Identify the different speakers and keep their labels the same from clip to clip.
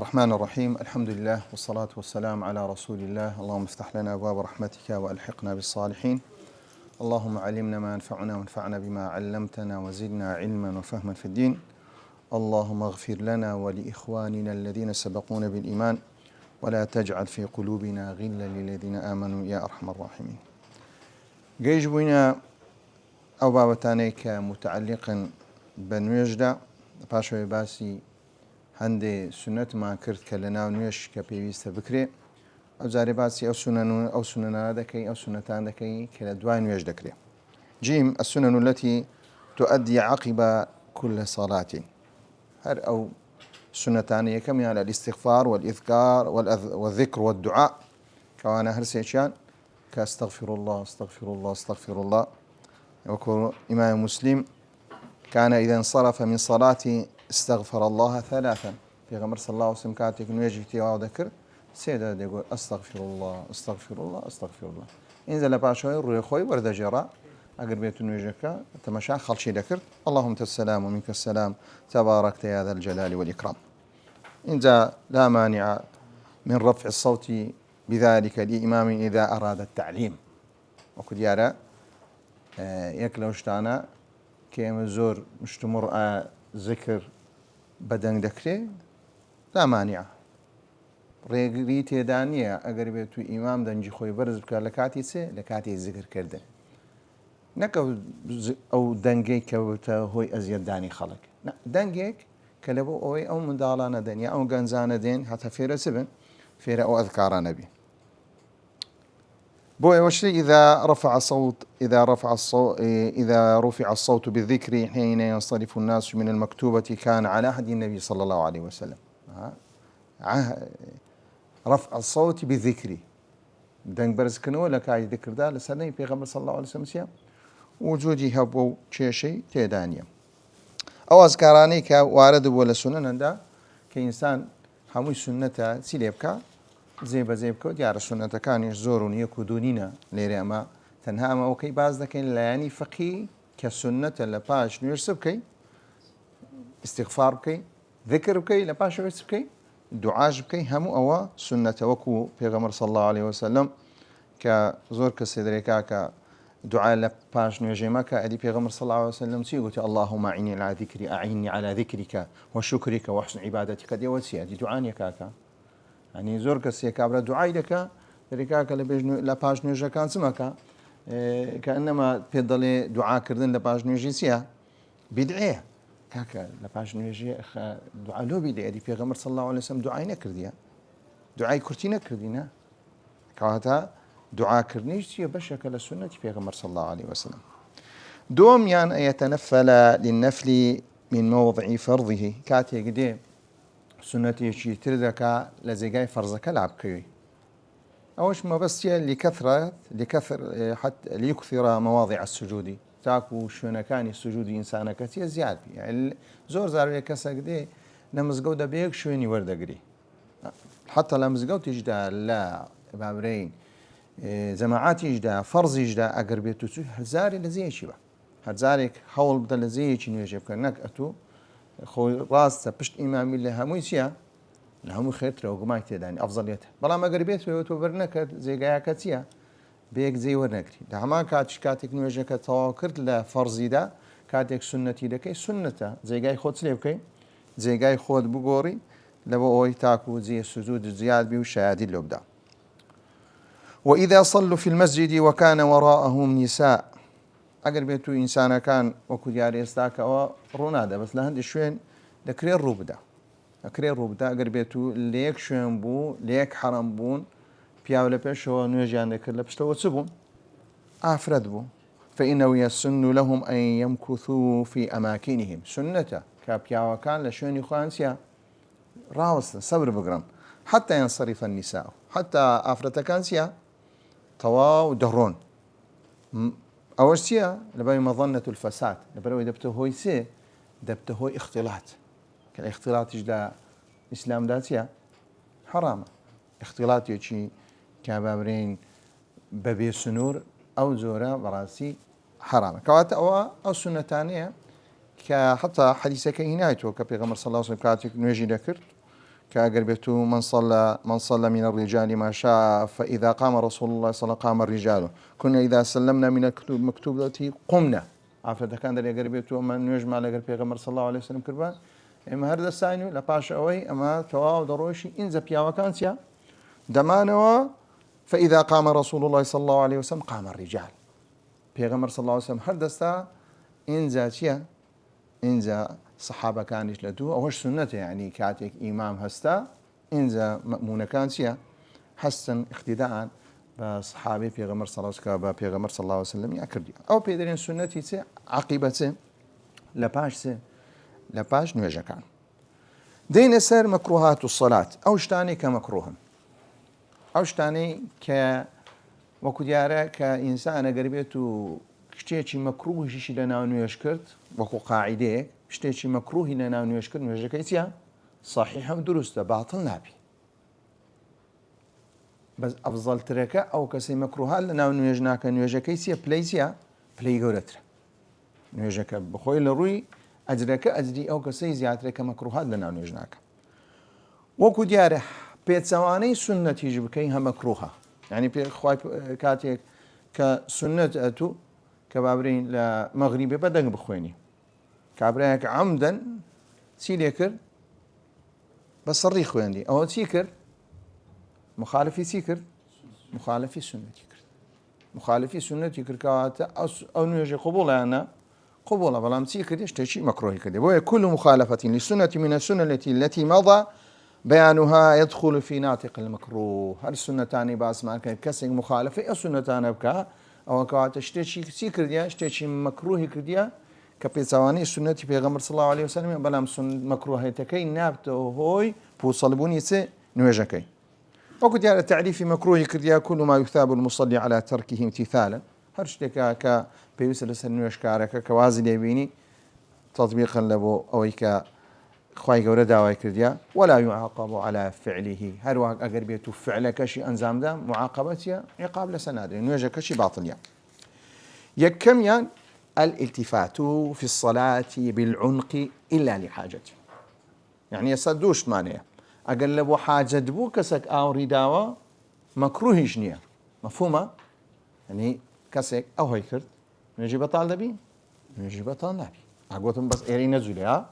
Speaker 1: الرحمن الرحيم. الحمد لله والصلاة والسلام على رسول الله. اللهم افتح لنا أبواب رحمتك وألحقنا بالصالحين. اللهم علمنا ما ينفعنا وانفعنا بما علمتنا وزدنا علما وفهما في الدين. اللهم اغفر لنا ولإخواننا الذين سبقونا بالإيمان ولا تجعل في قلوبنا غلا للذين آمنوا يا أرحم الراحمين. جيش بنا أو بابتانيك متعلق بنويجدا باشوي باسي هەندێ سنەتمان کرد کە لە ناو نوێش کە پێویستە بکرێ ئەو جارێ باسی ئەو سنەنانە دەکەی ئەو سنەتان دەکەی کە لە دوای نوێش دەکرێ. جيم السنن التي تؤدي عقب كل صلاة. هر أو سنتان يكم يعني الاستغفار والإذكار والذكر والدعاء كوانا هرسيشان كاستغفر الله استغفر الله استغفر الله. وكو إمام مسلم كان إذا انصرف من صلاة استغفر الله ثلاثا. في غمر صلى الله عليه وسلم كاتك نيجي تيوا ذكر سيدا يقول استغفر الله استغفر الله استغفر الله. انزل باشوي روي خوي ورد جرا اقربيت نيجك تمشى خلشي ذكر اللهم انت السلام ومنك السلام تباركت يا ذا الجلال والاكرام. انزل لا مانع من رفع الصوت بذلك لامام اذا اراد التعليم. وكد يرى يكلوشتانا كيم زور مشتمر ذكر بدن دكري لا مانع. ريغري تيدانية اگر بيتو امام دنجي خوي برز بك لكاتي سي لكاتي ذكر كردن نكو او دنجي كوتا هوي ازيد داني خلق دنجيك كلبو اوي او مدالانا دنيا او غنزانا دين حتى فيرا سبن فيرا او اذكار نبي بوي وشي إذا رفع الصوت بالذكر حين ينصرف الناس من المكتوبة كان على عهد النبي صلى الله عليه وسلم. رفع الصوت بالذكر دنگ برز كنو لكاي ذكر ده لسنة پیغمبر صلى الله عليه وسلم وجودي هبو شيء تيدانيا أو أذكاراني كوارد ولا سنن ده كإنسان هموي سنة سيليبكا زيب كود يا رسولنا كان زورون يكودونينا ليرما تنها ما وكي باز لكن لا يعني فقهي كسنة لباش نيرسب كي استغفار كي ذكر كي لباش نيرسب كي دعاء كي همو أو سنة وكو پیغمبر صلى الله عليه وسلم كزور كسيدريكا كدعاء لباش نيرجما كأدي پیغمبر صلى الله عليه وسلم سيقول اللهم أعني على ذكرك وشكرك وحسن عبادتك دي وسي دي دعاء يكاكا يعني زور كسي كابرا دعاء لك ركاك لباش نيجا كان سمكا كأنما بيضلي دعاء كردن لباش نيجي سيا بدعيه كاكا لباش نيجي دعاء لو بدعي دي پیغمبر صلى الله عليه وسلم دعاء نكرديا دعاء كرتي نكردينا كاتا دعاء كرنيش سيا بشك للسنة پیغمبر صلى الله عليه وسلم. دوم يعني يتنفل للنفل من موضع فرضه كاتي قديم سنتي شي تردك لزيجاي فرزك لعب كوي أوش ما بس لكثر حتى ليكثر مواضع السجود تاكو شونا كان السجود إنسان كثير زياد يعني زور زاروية كسا قدي نمزقو دا بيك شويني وردقري حتى لمزقو تجدا لا بابرين جماعات يجدا فرض يجدا أقربيتو هزاري لزي شبه هزارك حول بدا لزي شنو يجيب كأنك أتو خوي راسته بشت إمامي اللي هموي سيا لهمو خير ترى وقماي تداني أفضليته بلا ما قربيت وتوبرنك زي جايا كتيا بيك زي ورنكري ده ما كاتش كاتك نوجه كتواكرت لا فرضي ده كاتك سنتي ده كي سنته زي جاي خود سليب كي زي جاي خود بقوري لبو أوي تاكو زي السجود الزياد بي وشهادي اللي بدا. وإذا صلوا في المسجد وكان وراءهم نساء اگر بيتو انسان كان وكو دياري استاكا او رونادا بس لهند شوين دكري الروبدا اگر بيتو ليك شوين بو ليك حرام بون بياولا بيشو نيجان دكر لبشتو وتسبون افرد بو فانه يسن لهم ان يمكثوا في اماكنهم سنته كابياوا كان لشوين يخوانسيا راوس صبر بقرن حتى ينصرف النساء حتى افرتا كانسيا تواو دهرون أول شيء لبي مظنة الفساد لبي دبته هو سي دبته هو اختلاط كالاختلاط يجدا إسلام داتيا حرام اختلاط يجي كبابرين ببي سنور أو زورا براسي حرام كوات أو سنة ثانية كحتى حديثك هنايته كبيغمر صلى الله عليه وسلم كاتك نوجي ذكر كأقربته من صلى من الرجال ما شاء فإذا قام رسول الله صلى الله عليه وسلم قام الرجال كنا إذا سلمنا من مكتوبة قمنا عفوا كان ذلك أقربته من يجمع لقرب پیغمبر صلى الله عليه وسلم كربان إما هرد الساينو لباش أوي أما تواو دروشي إنزا بياوا كانسيا دمانوا فإذا قام رسول الله صلى الله عليه وسلم قام الرجال پیغمبر صلى الله عليه وسلم هرد السا إنزا تيا إنزا صحابة كانش لدو أوش سنته يعني كاتك إمام هستا إنزا مأمونة كانسيا حسن اقتداء بصحابي پیغمبر صلى الله عليه وسلم پیغمبر صلى الله عليه وسلم يأكردي أو بيدرين سنتي سي عقيبة سي لباش نوجه كان دين سر مكروهات الصلاة أو شتاني كمكروهم أو شتاني وكديارة كإنسان قريبته شتيشي مكروه شي لنا نوجكرت وكو قاعدة شتيشي مكروه لنا نوجكرت نوجه كيسيا صحيح ودرسته باطل نابي بس أفضل تركة أو كسي مكروه لنا نوجناك نوجه كيسيا بلاي قولتر نوجك بخوي لروي أجرك أجري أو كسي زيادتك مكروهات لنا نوجناك وكو دياره بيتسواني سنة يجب كيها مكروهة يعني بخواي كاتيك كسنة أتو كبابرين لمغربي بدك بخويني كابريك عمدا سيليكر بس الريخ ويندي أو سيكر مخالفي سيكر مخالفي سنة يكر مخالفي سنة يكر كواتا أو نيجي قبولة أنا قبولة بلام سيكر يشتشي مكروه كده وهي كل مخالفة للسنة من السنة التي مضى بيانها يدخل في ناطق المكروه هل السنة تاني باس معك كسر مخالفة السنة تاني بكا أو كواتا اشتشي سيكر ديا اشتشي مكروه كرديا كبيتسواني السنة بيغمر صلى الله عليه وسلم بلام سنة مكروه تكي نابته هوي بوصلبوني سي نوجكي وكنت على تعريف مكروه كرديا كل ما يثاب المصلي على تركه امتثالا هرشتك كبيوسل سنوش كارك كوازي ليبيني تطبيقا لبو أويك خواي قورة داوي كرديا ولا يعاقب على فعله هروا أقربيته فعلك شي أنزام دا معاقبتيا عقاب لسنادر نوجك شي باطل يكم الالتفات في الصلاة بالعنق إلا لحاجته يعني يصدوش مانيه أقلبوا حاجة دبو كسك أو رداوة مكروه جنيا مفهومة يعني كسك أو هيكرت نجي بطال دبي نجي بطال نبي أقولهم بس إيري نزولي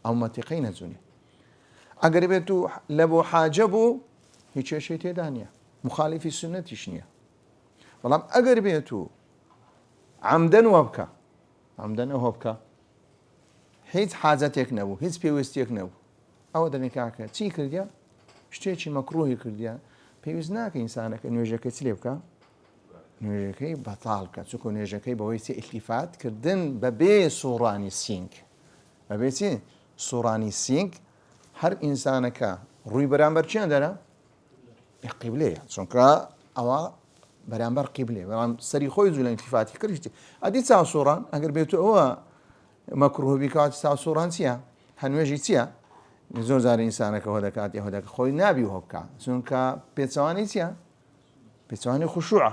Speaker 1: أو متقي نزولي أقربتو لبو حاجة بو هيك شيء تدانيا مخالف السنة شنيا والله أقربتو عمدا وبكا عمدا وبكا هيت حاجتك نبو هيت بيوستيك نبو أو دنيكاك تي كرديا شتيشي مكروه كرديا بيوزناك إنسانك نوجك تليبكا نوجكي بطالك تسوكو نوجكي بويسي التفات كردن ببي صوراني السينك ببيتي صوراني السينك هر إنسانك روي برامبر چيان دانا قبلية چونكا أو برامبر قبلية برام سري خوي زول التفاتي كريشتي أدي تساو صوران أقر بيتو هو مكروه بكات تساو صوران سيا هنوجي سيا زۆر زار ئینسانەکە هۆ دەکات یا هۆ دەکات خۆی نابی هۆ بکە چونکە پێچەوانی چییە؟ پێچەوانی خوشوعە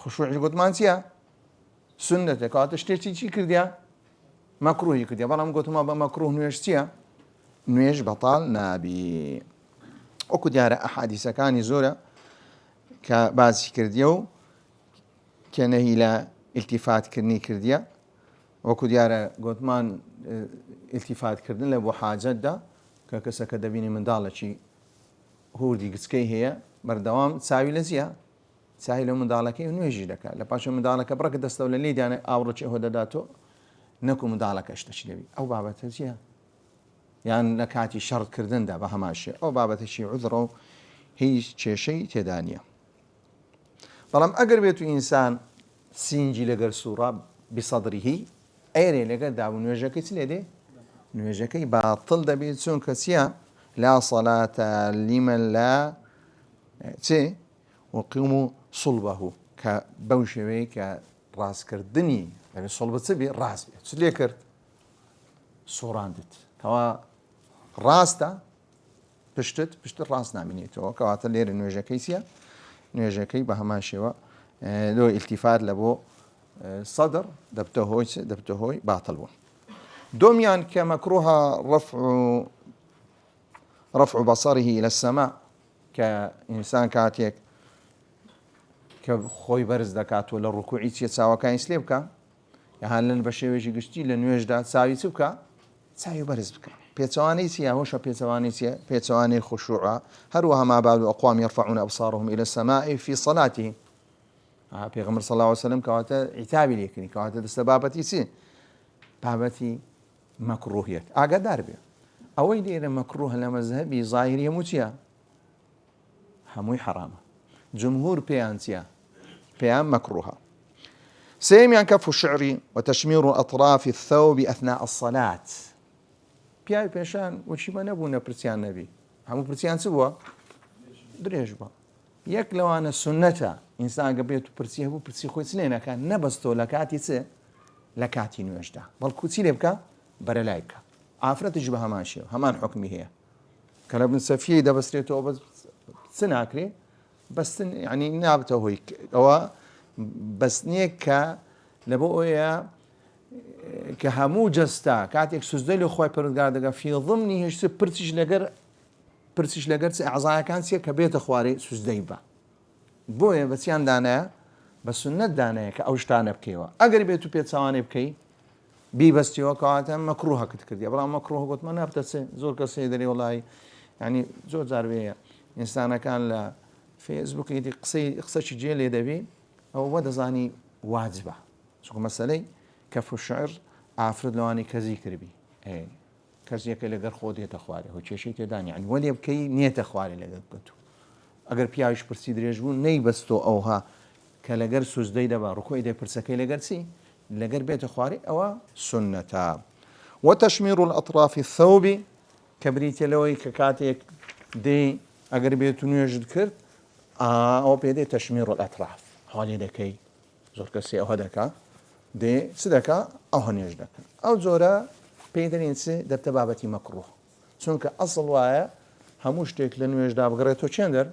Speaker 1: خوشوعی گوتمان چییە؟ سنەتە کەواتە شتێکی چی کردیا؟ مەکروهی کردیا بەڵام گوتما بە مەکروه نوێژ چییە؟ نوێژ بەتاڵ نابی وەکو دیارە ئەحادیسەکانی زۆرە کە باسی کردیە و کە نەهی لە ئیلتیفاتکردنی کردیە وەکو دیارە گوتمان التفاتکردن لە بۆ حاجەتدا کە کەسەکە دەبینی منداڵێکی هوردی گچکەی هەیە بەردەوام چاوی لە چییە؟ چاوی لە منداڵەکەی نوێژی دەکات لە پاشۆ منداڵەکە بڕەکە دەستەوە لە لێدانە ئاوڕۆکی هۆ دەداتەوە نەکو منداڵەکە شتەچی دەبی ئەو بابەتە چییە؟ یان لە کاتی شەڕکردندا بە هەماشێ ئەو بابەتەشی عوذرە و هیچ کێشەی تێدا نییە بەڵام ئەگەر بێت و ئینسان سینجی لەگەر سوورە بسەدریهی ئێرێ لەگەر دابوو نوێژەکەی چ لێ دێ؟ نوێژەکەی باتڵ دەبێت چونکە چییە؟ لا صەلاتە لیمەن لا چێ وەقیم و سڵبەهو کە بەو شێوەیە کە ڕاستکردنی دەبێت سڵبە چ بێ ڕاست بێت چ لێ کرد؟ سۆڕاندت کەوا ڕاستە پشتت ڕاست نامێنێتەوە کەواتە لێرە نوێژەکەی چییە؟ نوێژەکەی بە هەمان شێوە لۆ ئیلتیفات لە بۆ صدر دبته هوي باطل بون دوميان كمكروه رفع بصره إلى السماء كإنسان كاتيك كخوي برز دكات ولا ركوعي تساوى كان يسلبك هل بشويجي قشتي لنوجد تساوي سبك تساوي برز بك بيتواني سيا هوش بيتواني سيا بيتواني خشوع هروها ما بال أقوام يرفعون أبصارهم إلى السماء في صلاتهم پیغمبر صلى الله عليه وسلم كواتا عتابي ليكني كواتا دستبابتي سي بابتي مكروهية أقدر بيه أوي دير مكروه لمذهبي ظاهرية متيا هموي حرامة جمهور بيانتيا بيان مكروهة سيميان كف الشعر وتشمير أطراف الثوب أثناء الصلاة بياي بيشان وشي ما نبونا برسيان نبي همو برسيان سوا دريجبا يك لو أنا سنة إنسان قبيته برسيه بو برسي خوي سنينه كان نبستو لكاتي سي لكاتي نوجده بلكو تسيلي بكا برلايكا عافرت جبها ماشي همان حكمي هي كان ابن سفيه ده بسريته بس سناكري بس يعني نابته هيك او بس نيكا لبويا كهمو جستا كاتيك سوزدلي خوي بردغا في ضمنه هش برتش لقر اعضاء كان سي كبيت اخواري سوزديبا بويا بس ياندانا بس سنت دانا كاوشتانه بكيوا اگر بيتو بيت ثواني بكي بي بس تيوا كواتا مكروهه كتكردي بلا مكروه قلت ما نبتسي زور كسي دري والله يعني زور زاربيه انسان كان لا فيسبوك يدي قصي جيل يدبي او ودا زاني واجبه شو مسألة كف الشعر افرض لواني كذكر بي اي كذيك اللي غير خودي تخواري هو شيء تدان يعني ولي بكي نيه تخواري اللي قلت اگر پیاش پرسی درێژبوو نەیبەستۆ ئەوها کە لەگەر سوزدەی دەبا ڕوکۆی دەی پرسەکەی لەگەر چی لەگەر بێتە خواری ئەوە سنەتە وتشمير الأطراف الثوب كبريت لوي ككاتيك دي ئەگەر بێت و نوێژت کرد ئەوە پێ دێ تەشمیر الأطراف هەواڵێ دەکەی زۆر کەسی ئەوە دەکا دێ چ دەکا ئەوە نوێژ دەکە ئەو جۆرە پێی دەرێن چ دەبتە بابەتی مەکروه چونکە ئەسڵ وایە هەموو شتێک لە نوێژدا بگەڕێتەوە چێندەر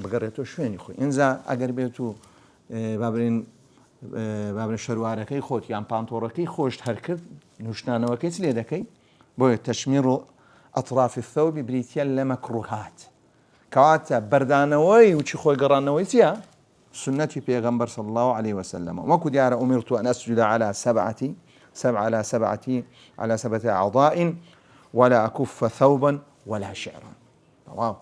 Speaker 1: بگەڕێتەوە شوێنی خۆی ئینجا ئەگەر بێت و بابرین شەروارەکەی خۆت یان پانتۆڕەکەی خۆشت هەر کرد نوشتانەوەکەی چ لێ دەکەی بۆیە تەشمیر و ئەطراف الثوب بریتە لە مەکروهات کەواتە بەردانەوەی وچی خۆی گەڕانەوەی چییە سنەتی پێغەمبەر صلی الله عليه وسلم وەکو دیارە أمرت أن أسجد على سبعة أعضاء ولا أكف ثوبا ولا شعرا واو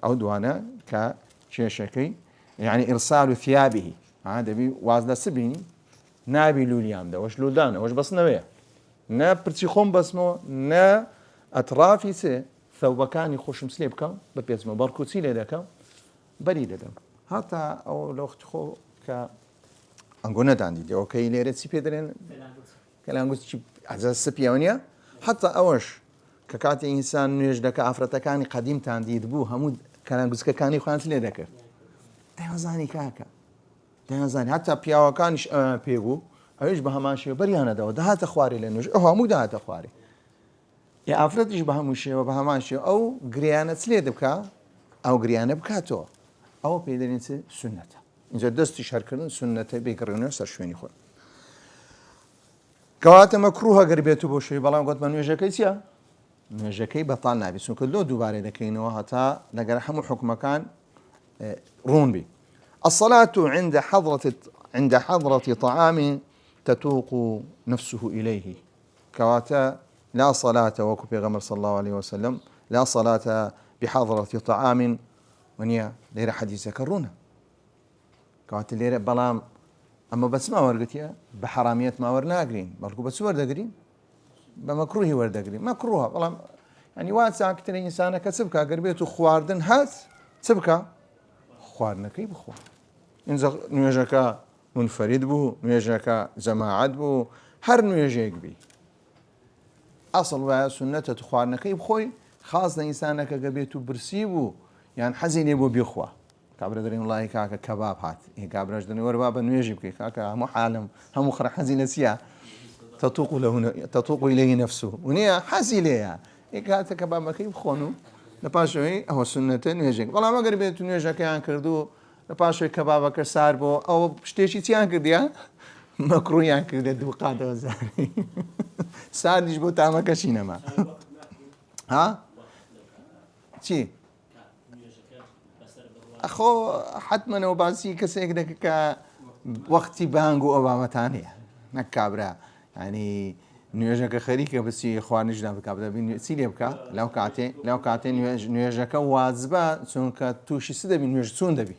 Speaker 1: أو دوانا كشيشكي يعني إرسال ثيابه هذا بي وازدا سبيني نابي لوليام ده وش لودانا وش بس نويا نا برتيخون بسمو نا أطرافي سي ثوبكاني خوش مسليب كم ببيزمو بركوتي لدكم بريدة دم حتى أو لو اختخو ك أنقونا داندي دي أوكي ليرت سي بيدرين كلام قلت شي عزاز سبيونيا حتى أوش ككاتي إنسان نيجدك أفرتكاني قديم تاندي دبو همود كلام قلت كاني خوانت لدك دهزاني كاكا دهزاني حتى بياوكانش بيغو أيش بهماشي بريانا دو دهات أخواري لنوش هو مو دهات أخواري يا أفرتش بهمشي وبهماشي أو غريانة سليدبكا أو غريانة بكاتو أو بيدرين سنة إنجا دستي شاركرن سنة بيقرنو سرشويني خون كواتا مكروها قربيتو بوشي بلان قد من وجهكي سيا وجهكي بطال نابي سنو كدو دوباري دكينو هتا نقر حمو حكم كان رون بي الصلاة عند حضرة طعام تتوق نفسه إليه كواتا لا صلاة وكو بيغمر صلى الله عليه وسلم لا صلاة بحضرة طعام ونيا ليرة حديثة كرونا كواتا ليرة بلام أما بس ما ورقتيا بحراميات ما ورناقرين بلكو بس وردقرين بمكروه وردقرين مكروه بلام يعني واسع كتير إنسانة كسبكا قربيتو خواردن هات سبكا خواردنكي بخوار إنزا نويجاكا منفرد بو نويجاكا جماعات بو هر نويجاك بي أصل وها سنة تخواردنكي بخوي خاصة إنسانك قربيتو برسيبو يعني حزيني بو بيخوا كابر درين الله كاكا كباب هات إيه كابر أجدني وربابا نويجي بكي كاكا همو حالم همو خرا حزينة سيا تطوق إليه نفسه ونيا حزيليا إيه كاتا كباب مكي بخونو لپاشوی ئەوە سنەتە نوێژێک بەڵام ئەگەر بێت و نوێژەکەیان کردو لەپاشۆی کەبابەکە سار بۆ ئەوە شتێکی چیان کردیان مەکروهیان کردە دوو قاتەوە زاری ساردیش بۆ تامەکەشی نەما ها چی ئەخۆ حتممەەوە باسی کەسێک دەکە کە وەختی بانگ و ئەوامەتانەیە نەک کابرا ینی نوێژەکە خەریکە بچی خوانیشدا بک دەبین چی لێ بکە لەو کاتێ نوێژەکە وازبە چونکە تووشی س دەبی نوێژ چۆن دەبی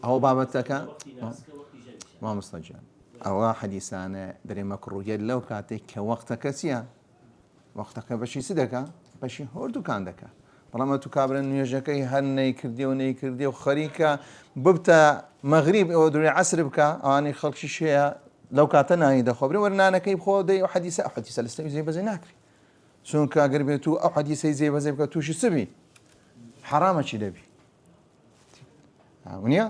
Speaker 1: ئەوە بابەتەکە مامۆستاجیان ئەوە حەدیسانە دەرێ مەکڕوویەت لەو کاتێک کە وەختەکە چییە وەختەکە بەشی س دەکە بەشی هۆردووکان دەکە بەڵامە تو کابرا نوێژەکەی هەر نەیکردی و نەیکردی و خەریکە ببتە مەغریب ئەوە دوێ عەسر بکە ئەوانەی خەڵکی شەیە لەو کاتە نانی دەخۆبرێ وەرنانەکەی بخۆ دەی ئەو حەدیسە لەستەوی زێبەزێ ناکری چونکە ئەگەر بێت و ئەو حەدیسەی زێبەزێ بکە تووشی سبی حرامە چی دەبی ونیە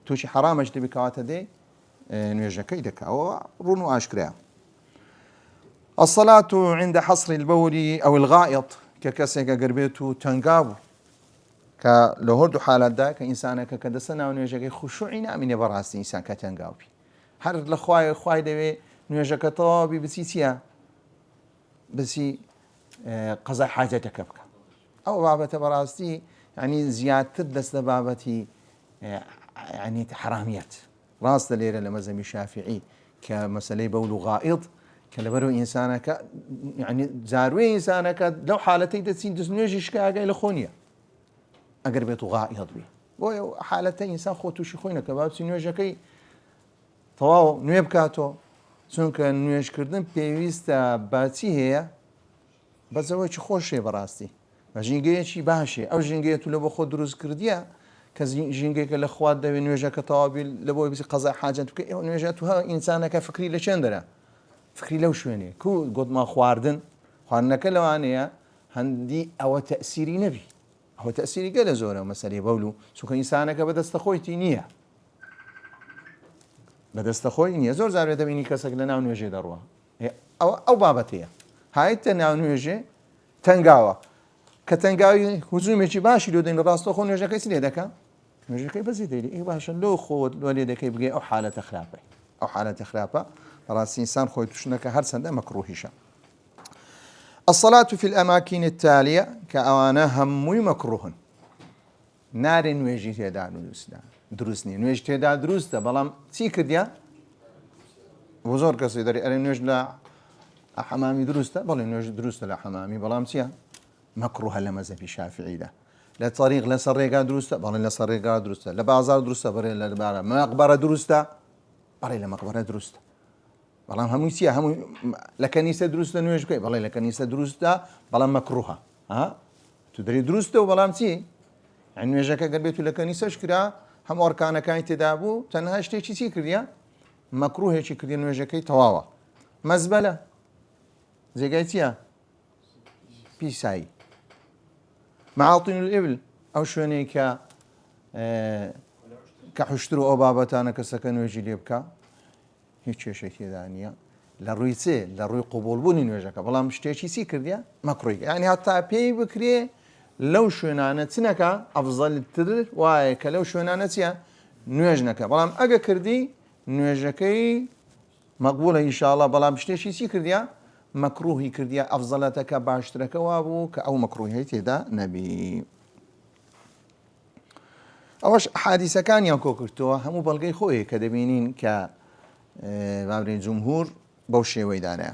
Speaker 1: تووشی حرامەش دەبی کەواتە دێ نوێژەکەی دەکەەوە ڕوون و ئاشکرا الصلاة عند حصر البول أو الغائط ككسك قربيت تنقاب كلهرد حالات دا كإنسانك كدسنا ونيجك خشوعنا من براس إنسان كتنقابي هر لخواي دوي نيجك طابي بسيسيا بسي قضاء حاجتك بك أو بابة براستي يعني زيادة دست بابتي يعني حراميات راس دليل لمذهب الشافعي كمسألة بول غائط كلبرو إنسانك يعني زاروي إنسانك لو حالتي تسين دسنوجيش كاجا إلى خونيا أقر بيتو غائط بي بو حالتي إنسان خوتو شي خوينا كباب سنوجكي طواو نويب كاتو چونکە نوێژکردن پێویستە باچی هەیە بەزەوەی خۆشێ بەڕاستی بە ژینگەیەکی باشێ ئەو ژینگەیە تو لە بۆ خۆ دروست کردیە کە ژینگەیەکە لە خوات دەوێت نوێژەکە تەواوی لە بۆی بسی قەزای حاجەت بکە ئێوە نوێژە تو هە ئینسانەکە فکری لە چێندەرە فکری لەو شوێنێ کو گوتمان خواردنەکە لەوانەیە هەندی ئەوە تەسیری نەبی ئەوە تەسیری گەلە زۆرە مەسەلەی بەول و چونکە ئینسانەکە بەدەستە خۆیتی نییە بەدەستە خۆی نییە زۆر زارێ دەبینی کەسێک لە ناو نوێژێ دەڕوە ئەو بابەتەیە هایتە ناو نوێژێ تەنگاوە کە تەنگاوی هجوومێکی باشی لۆ دەین ڕاستە خۆ نوێژەکەی لێ دەکە نوێژەکەی بەزی دەیری ئەی باشە لۆ خۆت لۆ لێ دەکەی بگەی ئەو حالەتە خراپە ئەو حالەتە خراپە بەڕاستی ئینسان خۆی توشنەکە هەر چەندە مەکروهیشە الصلاة في الأماكن التالية كأوانا هموي مكروه نار نوێژی تێدا دروست نییە نوێژ تێدا دروستە بەڵام چی کردیا بۆ زۆر کەسی دەری ئەرێ نوێژ لە حەمامی دروستە بەڵێ نوێژ دروستە لە حەمامی بەڵام چییە مەکروهە لە مەذهەبی شافعیدا لە طریق لەسەر ڕێگا دروستە بەڵێ لەسەر ڕێگا دروستە لە بازار دروستە بەڵێ لە مەقبەرە دروستە بەڵێ لە مەقبەرە دروستە بەڵام هەمووی چییە هەمووی لە کەنیسە دروستە نوێژ بکەی بەڵێ لە کەنیسە دروستە بەڵام مەکروهە تو دەری دروستە و بەڵام چی نوێژەکە گەر بێت و لە کەنیسەش کرا هەم ئۆرکانەکانی تێدا بوو تەنها شتێکی چی کردیە مەکروهێکی کردی نوێژەکەی تەواوە مەزبەلە جێگای چییە پیسایی معاڵتین الئبل ئەو شوێنەی کە حشتر و ئەو بابەتانە کەسەکە نوێژی لێ بکە هیچ کێشەی تێدا نییە لە ڕووی چێ لە ڕووی قوبوڵبوونی نوێژەکە بەڵام شتێکی چی کردیە مەکروهی ینی هەتا پێی بکرێ لەو شوێنانە چنەکە ئەفزەلتر وایە کە لەو شوێنانە چییە نوێژ نەکە بەڵام ئەگە کردی نوێژەکەی مەقبولە ئینشاءڵڵا بەڵام شتێکی چی کردیە مەکروهی کردیە ئەفزەلەتەکە باشترەکە وا بوو کە ئەو مەکروهی تێدا نەبی ئەوەش حادیسەکانیان کۆ کردەوە هەموو بەڵگەی خۆیە کە دەبینین کە بابرین جمهور بەو شێوەیدانەیە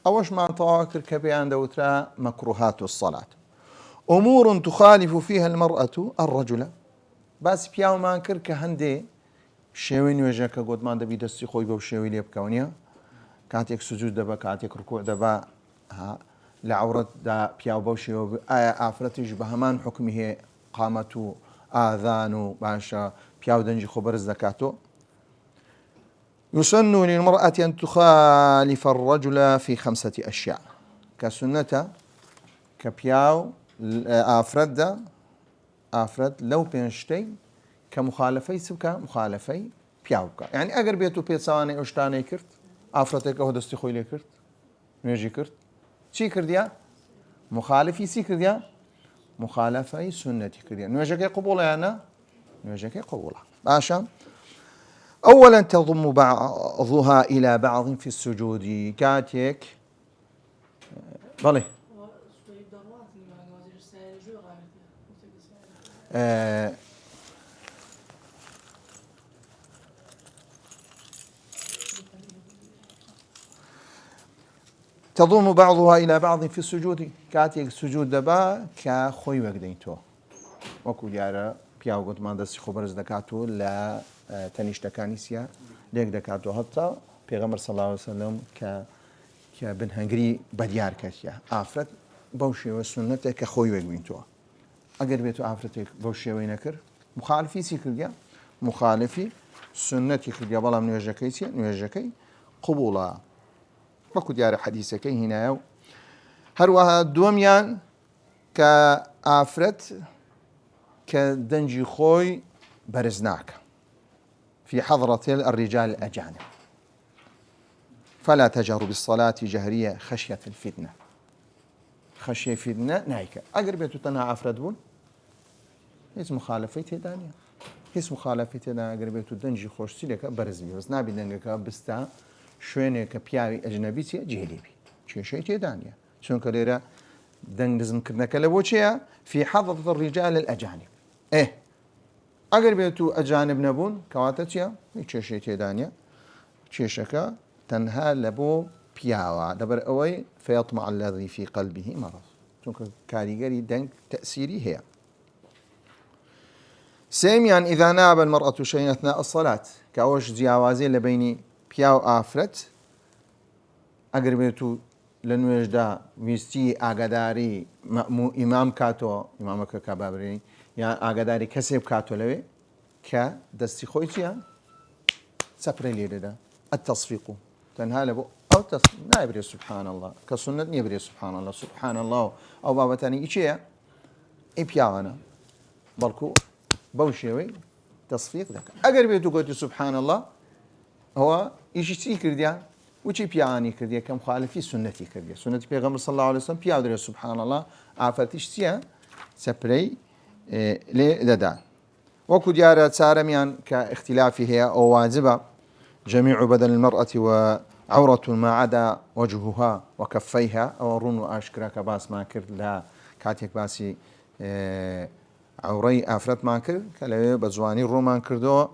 Speaker 1: ئەوەشمان تەواو کرد کە پێیان دەوترا مەکروهات الصلاة أمور تخالف فيها المرأة الرجل بس پیاومان کرد کە هەندێ شێوەی نوێژەکە گوتمان دەبی دەستی خۆی بەو شێوەی لێ بکەونیە کاتێک سوجود دەبە کاتێک ڕکوع دەبە لە عەورەتدا پیاو بەو شێوە ئایا ئافرەتیش بە هەمان حکمی هەیە قامەت و ئاذان و باشە پیاو دەنجی خۆ بەرز دەکاتەوە يسن للمرأة أن تخالف الرجل في 5 أشياء كسنة كبياو ئافرەت لەو پێنجشتەی کە مخالفەی سبکە مخالفەی پیاو بکە یعنی ئەگەر بێت و پێچوانەی ئەو شتانەی کرد ئافرەتێکەوە دەستی خۆی لێ کرد نوێژی کرد چی کردیا مخالفی چی کردیا مخالفەی سنەتی کردیا نوێژەکەی قبوڵە یانە نوێژەکەی قبوڵە باشە أولا تضم بعضها إلى بعض في السجود كاتيك بله تضم بعضها إلى بعض في السجود كاتيك السجود دبا كخوي وقدينتو وەکو دیارە پیا گوتمان دەستی خۆبەرز دەکاتەوە لە تەنیشتەکانیسیە لێک دەکاتەوە هەتا پێغەمبەر صلی الله علیه وسلم کە بنهەنگری بەدیار کردیە ئافرەت بەو شێوە سنەتێک کە خۆی وەگوینتەوە ئەگەر بێت و ئافرەتێک بەو شێوەی نەکرد مخالفی چی کردیە مخالفی سنەتی کردیە بەڵام نوێژەکەی چیە نوێژەکەی قبوڵە وەکو دیارە حەدیثەکەی هینایە و هەروەها دووەمیان کە ئافرەت کە دەنجی خۆی بەرز ناکە في حضرة الرجال الأجانب فلا تجهروا بالصلاة جهرية خشية الفتنة خشية فتنة نايكة أقرب تنها عفرت بون هيس مخالفة تدانية هيس مخالفة تدانية أقرب تدنجي خوش سيلك برز بي بس نابي دنجك بستا شوينك بياوي أجنبي تي جهليبي شيء تدانية شون كليرا دنج لازم كنا كلبوشيا في حضرة الرجال الأجانب ئەگەر بێت و ئەجانب نەبوون کەواتە چییە؟ کێشەی تێدانە کێشەکە تەنها لە بۆ پیاوە لەبەر ئەوەی فيطمع الذي في قلبه مرض چونکە کاریگەری دەنگ تەأسیری هەیە. سێمیان إذا ناب المرأة شيئا أثناء الصلاة کە ئەوەش جیاوازیە لە بینی پیا و ئافرەت ئەگەر بێت و لە نوێژدا ویستی ئاگاداری ئیمام کاتەوە ئیمامەکە کابابرێنی یان ئاگاداری کەسێ بکاتۆ لەوێ کە دەستی خۆی چییە سەپرە لێرەدا التصفيق تەنها لە بۆ ئەو نایبرێت سبحان الله کە سنت نییە برێت سبحان الله سبحان الله ئەو بابەتانی ئیچەیە ئەی پیاوانە بەڵکو بەو شێوەی تصفيق دەکات ئەگەر بێت و گوتی سبحان الله ئەوە ئیشی چی کردیان وچی پیاوانی کردیە کە مخالفی سنەتی کردیە سنەتی پێغەمبەر صلی الله علیه وسلم پیاو دەرێت سبحان الله ئافەتیش چییە سەپرەی لێ دەدان وەکو دیارە چارەمیان کە اختلافی هەیە ئەو واجبە جميع بدن المرأة وعورة ما عدا وجهها وكفيها أو رون وأشكرا كباس ما كرد لا كاتيك باسي عوري أفرت ما كرد كلا بزواني رومان كردو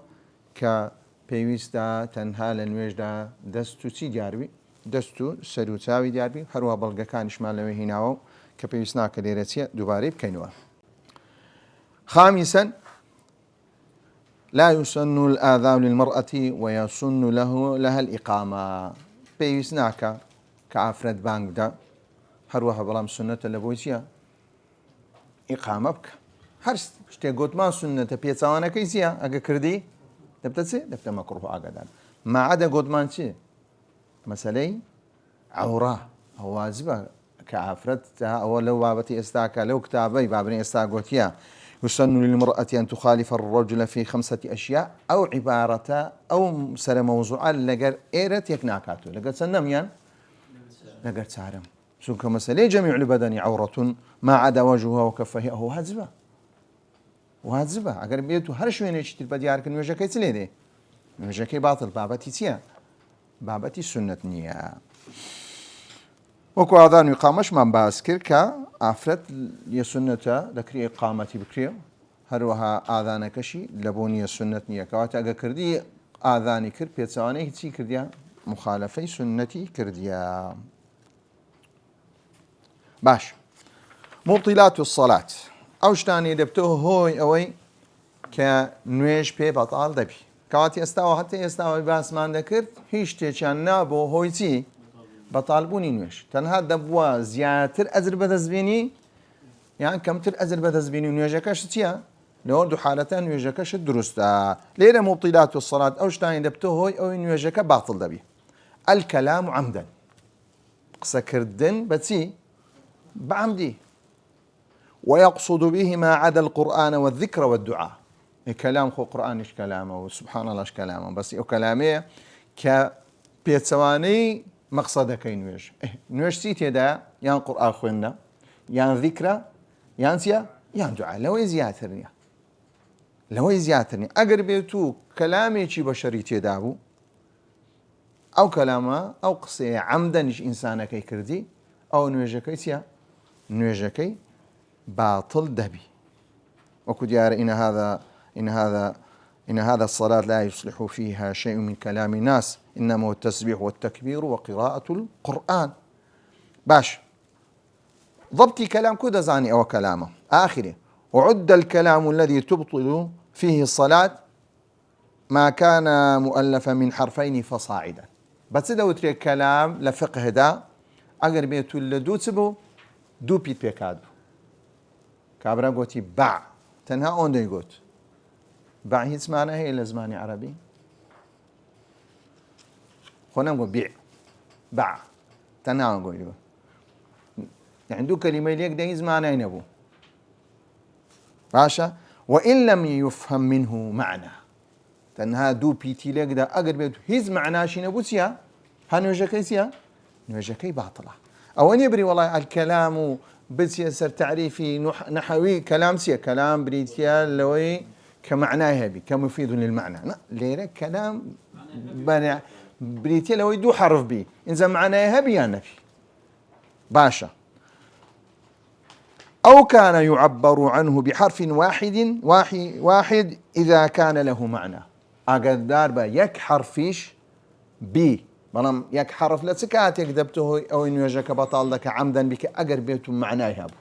Speaker 1: كبيويستا تنها لنويجدا دستو تي دياربي دستو سروتاوي دياربي هروها بلغا كان شمال لوي هناو كبيويسنا كديرتيا دوباري بكينوا. خامسا لا يسن الآذان للمرأة ويسن لها الإقامة بيسناك كعفرت بانك دا هروها بلام سنة لبويسيا إقامة بك هرش شتي قوت ما سنة بيتساوانا كيسيا أقا كردي دبتا مكروه أقدان ما عدا قوت ما نشي مسألة عورة أو واجبة كعفرت أو لو بابتي استاكا لو كتابي بابني استاقوتيا يسن للمرأة أن تخالف الرجل في 5 أشياء أو عبارة أو سر موضوع لقر إيرت يكناكاتو لقر سنميان لقر سارم سنك مسألة جميع البدن عورة ما عدا وجهها وكفه هو واجبة أقر بيتو هرشوين يشتي البديار كن وجهك يتليدي وجهك باطل بابتي تيا بابتي سنة نية وكو آذان إقامش من باسكر كأفرت يسنة ذكري إقامتي بكريو هروها آذان كشي لبوني سنة نية كواتا أقا كردي آذاني كرد بيتسواني هتسي كرديا مخالفي سنتي كرديا باش مبطلات الصلاة أوشتاني دبتوه هوي أوي كنويش بي بطال دبي كواتي استاوى حتى يستاوى باسمان دكرد هيش تيشان نابو هوي تي بطالبوني نوێش تەنها دەبووە زیاتر ئەجر بەدەستبێنی یان کەمتر ئەجر بەدەستبێنی و نوێژەکەش چییە؟ لەوە دوو حالەتە نوێژەکەشت دروستە لێرە مبطلات الصلاة ئەو شتانی دەبتە هۆی ئەوەی نوێژەکە باطل دەبی الكلام عمدا قسەکردن بەچی؟ بەعەمدی ويقصد به ما عدا القرآن والذكر والدعاء كلام خو قرآنش كلامه وسبحان الله كلامه بس أو كلامه كبيتسواني مقصدەکەی نوێژ چی تێدا یان قورئان خوێندنە یان ذیکرە یان چییە یان دوعا لەوەی زیاتر نییە ئەگەر بێت و کەلامێکی بەشەری تێدا بوو ئەو کەلامە ئەو قسەیە عەمدەنیش ئینسانەکەی کردی ئەو نوێژەکەی چییە نوێژەکەی باتڵ دەبی وكديار إن هذا الصلاة لا يصلح فيها شيء من كلام الناس، إنما هو التسبيح والتكبير وقراءة القرآن. باش ضبطي كلام كده زاني أو كلامه آخره. وعد الكلام الذي تبطل فيه الصلاة ما كان مؤلفا من حرفين فصاعدا. بس إذا وتري كلام لفقه دا أجر بيتو لدو تبو دو بيت بيكادو كابرا قوتي باع تنها اون دي قوت باع هي اسمعنا هي لزماني عربي خونا نقول بيع باع تنها نقول يعني دو كلمة ليك ده يزمعنا ينبو باشا. وإن لم يفهم منه معنى تنها دو بيتي لك ده أجر بيتو هيز معناش نبوسيا هنوجا كيسيا نوجا كي باطلة أو أن يبري والله الكلام بس يسر تعريفي نحوي كلام سيا كلام بريتيا لوي كمعناه هبي كمفيد للمعنى لا ليرة كلام بريتيا لوي دو حرف بي إنزا معناه هبي يا نبي باشا. أو كان يعبر عنه بحرف واحد إذا كان له معنى أقدر با يك حرفيش بي بلام يك حرف لا سكات يكذبته أو إنه يجاك بطال لك عمدا بك أقربيته معناه هذا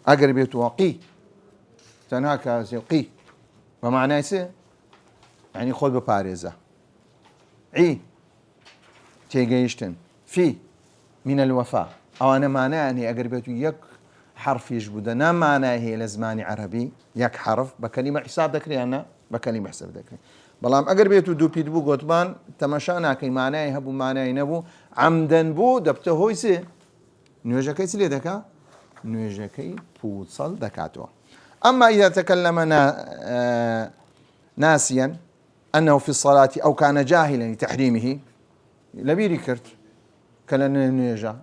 Speaker 1: أقربيته قي تناك قي ومعناه سي يعني خذ بباريزة عي تيجيشتن في من الوفاء أو أنا معناه أني أقربيته يك حرف يجبد أنا معناه هي لزماني عربي يك حرف بكلمة حساب ذكري أنا بكلمة حساب ذكري بلام اگر بيتو دو بيت بو قطبان تماشانا كي معناه هبو معناه نبو عمدن بو دبته هويسي نوجا كي سلي دكا نوجا كي بوصل دكاتو. أما إذا تكلم ناسيا أنه في الصلاة أو كان جاهلا لتحريمه لبيري كرت كلنا نوجا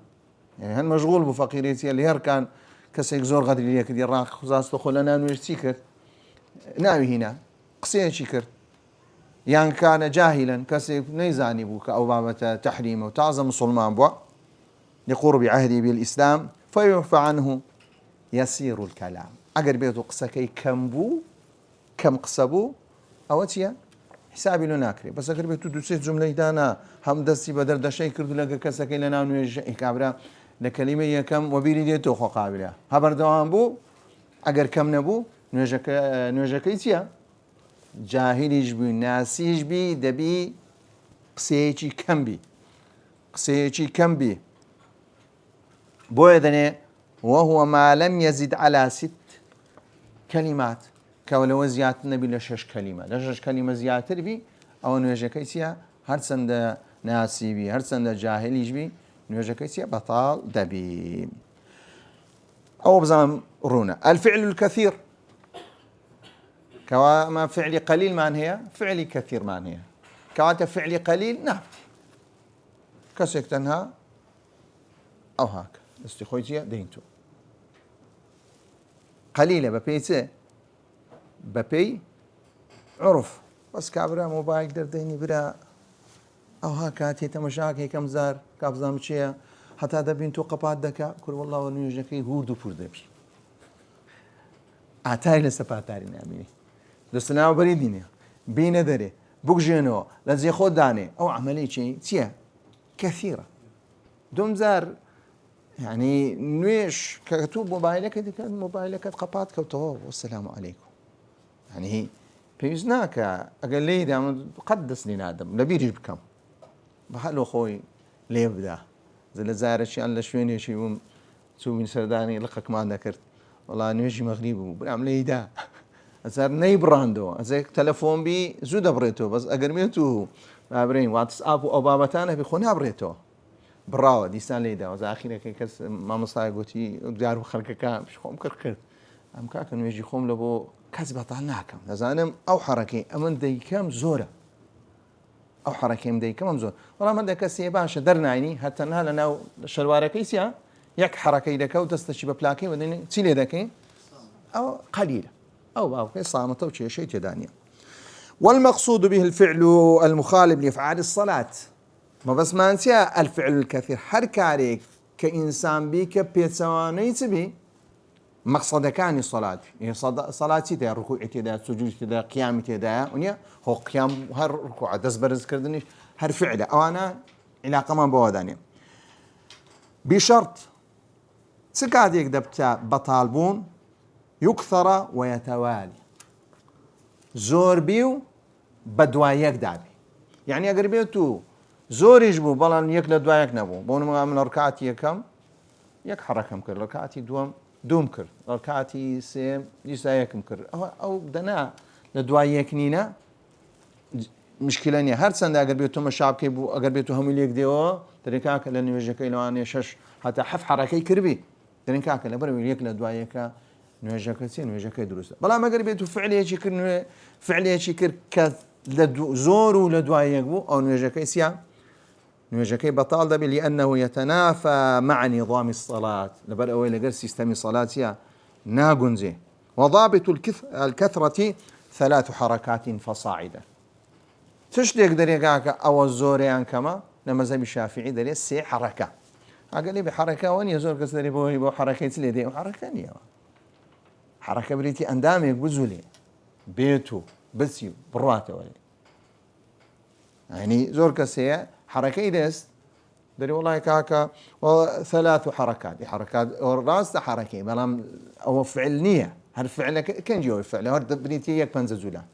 Speaker 1: يعني هن مشغول بفقيريتي اللي هر كان كسيك زور غادي ليك ديال راك خصاص تخلنا نوجا سيكر ناوي هنا قصيه شكرت يعني كان جاهلا كسي نيزاني بوك أو بابة تحريمه وتعظم مسلمان بوا لقرب عهده بالإسلام فيعفى عنه يسير الكلام. أقر بيتو قصكي كم بو كم قصبو أوتيا حسابي لناكري بس أقر بيتو دوسيت جملة دانا هم دستي بدر دشي كردو لك كسكي لنا ونوجه كابرا لكلمة كم وبيري ديتو خو قابلة هبر دوام بو أقر كم نبو نوجه كيسيا جاهليش بي ناسيش بي دبي قسيتي كم بي بويدني وهو ما لم يزد على 6 كلمات كولو زيادة النبي لشش كلمة زيادة بي أو نوجه كيسيا هرسند ناسي بي هرسند جاهليش بي نوجه كيسيا بطال دبي. أو بزام رونا الفعل الكثير كما فعلي قليل مان هي فعلي كثير مان هي كواتا فعلي قليل نعم كسك تنها أو هاك استخويتيا دينتو قليلة ببيتي ببي عرف بس كابرا موبايل درديني برا أو هاك هاتي تمشاك هي كم زار كابزام شيا حتى هذا بنتو قبات دكا كل والله ونيوجكي هوردو بوردبي أعتاري لسباتاري ناميني دستنا بريديني بين ذري بوجينو لازم ياخذ داني او عمليه شيء تيا كثيره دمزار يعني نويش كتب موبايلك هذيك موبايلك قطعت كوتو والسلام عليكم يعني هي بيزناك اقل لي دا قدس لنا ادم لبيري بكم بحلو اخوي ليه بدا زي زار شي الله شويني شي سو من سرداني لقك ما ذكرت والله نوجي مغربي بعمل دا أصير ني براندو أصير تلفون بي زود بريتو بس أقرميتو أبرين واتساب أو بابتانا بيخوني أبريتو براو ديستان ليدا وزا أخيرا كيكس ما مصاي قوتي دارو خلقك مش خوم كركت أم كاكن ويجي خوم لبو كذبة طالناكم لازانم أو حركة أمن ديكام زورة أو حركة أم ديكام زورة والله من دكسي باشا درنا عيني حتى نهلا ناو شلوارة كيسيا يك حركة دكا وتستشي ببلاكي ودني تسيلي دكي أو قليلة أو صامتة وشيء تدانية. والمقصود به الفعل المخالف لأفعال الصلاة ما بس ما نسيا الفعل الكثير حركة عليك كإنسان بيك بيتسواني تبي مەقسەدەکانی سەڵات سەڵاتی تێدا ڕکوعی تێدا سوجودی تێدا قیامی تێدایە ونیە هۆ قیام هەر ڕکوع دەست بەرزکردنیش هەر فعلە ئەوانە عیلاقەمان بەوەدانێ بشەرت چ کاتێک دەبتە بەتاڵ بوون یوکثەرە وەیەتەوالی زۆربی و بە دوای یەک دابێ یعنی ئەگەر بێت و زۆریش بوو بەڵام یەک لە دوایەک نەبوو بۆ نمونە من ڕکعاتی یەکەم یەک حەرەکەم کرد ڕکعاتی دووەم دوم کرد ڕکعاتی سێم دیسا یەکم کرد ئەو دەنا لە دوای یەک نینە مشکلە نییە هەرچەندە ئەگەر بێت تۆمە شابکەی بوو ئەگەر بێت و هەموو لێک دێەوە دەرێکاکە لە نوێژەکەی لەوانەیە شەش هەتا حەف حەرەکەی کردبی دەرێکاکە لەبەر یەک لە دوایەکە نوێژەکە چی نوێژەکەی دروستە بەڵام ئەگەر بێت و فعلێکی کرد فعلێکی کرد کە زۆر و لە دوای یەک بوو ئەو نوێژەکەی سیا نوێژەکەی بەتاڵ دەبێت لأنه يتنافى مع نظام الصلاة لەبەر ئەوەی لەگەر سیستەمی سەڵاتیە ناگونجێ وضابط الكثرة 3 حركات فصاعدا تشتێک دەرێکاکە ئەوە زۆریان کەمە لە مەذهبی شافعی دەرێت 3 حركة ئەگەر بە حرەکەوە نیە زۆر کەس دەرێ بۆی بۆ حرەکەی چ لێ دێ حرەکە نیەوە حرەکە بریتی ئەندامێک بزولێ بێت و بچی بڕاتەوە ینی زۆر کەسەیە حرەکەی دەست دەری وڵای کاکە 3 حركات حركات ڕاستە حرەکەی بەڵام ئەوە فعل نییە هەر فعلەکە کەنجەوەی فعل هەر بریتە یەک پەنجە جولان